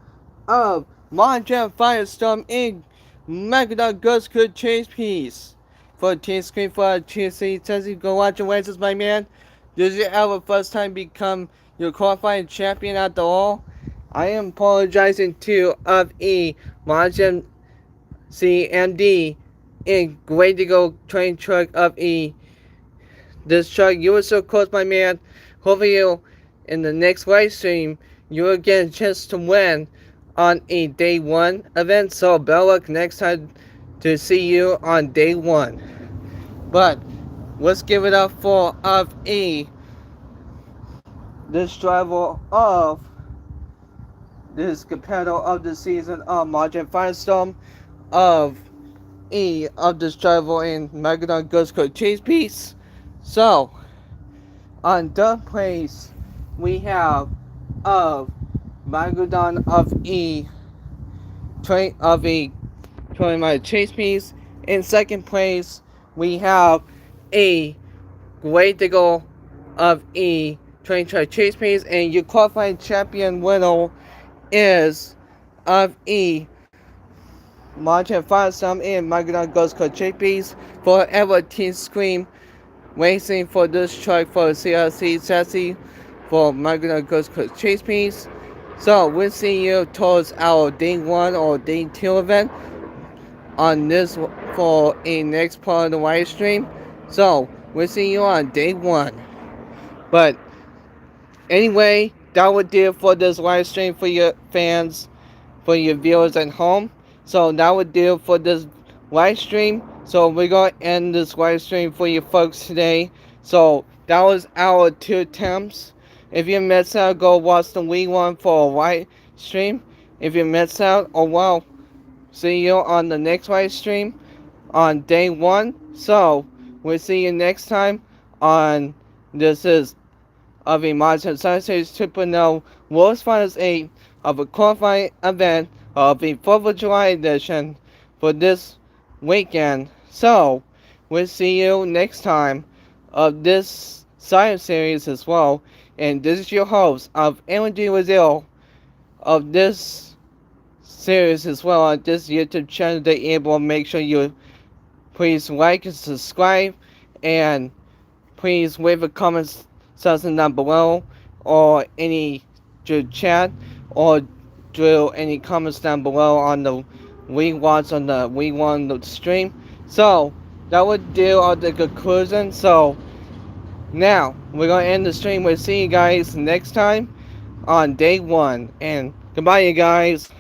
of Monjan Firestorm in Megalodon Ghost Could Chase Piece. For Team Screen for TC Tessie, congratulations my man. Did you ever first time become your qualifying champion at the all? I am apologizing to of E Monjan CMD in Great to Go Train Truck of E. This truck, you were so close, my man. Hopefully, in the next live stream, you will get a chance to win on a day one event. So, better luck next time to see you on day one. But let's give it up for of E, this driver of this competitor of the season of Margin Firestorm of E of this driver in Megalodon Ghost Code Chase Piece. So, on third place, we have of Magadan of E train of a my chase piece. In second place, we have a great deal of E train chase piece, and your qualifying champion winner is of E Martin Firestorm and Magadan Ghost Chase Piece Forever Team Scream racing for this track for CRC chassis for Magadan Ghost Chase Piece. So we'll see you towards our day 1 or day 2 event on this for a next part of the live stream. So we'll see you on day 1. But anyway, that would do it for this live stream for your fans, for your viewers at home. So that would do it for this live stream. So we're going to end this live stream for you folks today. So that was our 2 attempts. If you missed out, go watch the Wii one for a live stream. If you missed out, oh well, see you on the next live stream on day 1. So we'll see you next time on this is of a Monster Sunset 2.0 World's Finals 8 of a qualifying event of the 4th of July edition for this weekend. So, we'll see you next time of this science series as well. And this is your host of Energy Brazil of this series as well on this YouTube channel that you're able to make sure you please like and subscribe and please leave a comment section down below or any chat or drill any comments down below on the rewatch on the Wii1 stream. So that would do all the conclusion. So now we're gonna end the stream. We'll see you guys next time on day 1. And goodbye, you guys.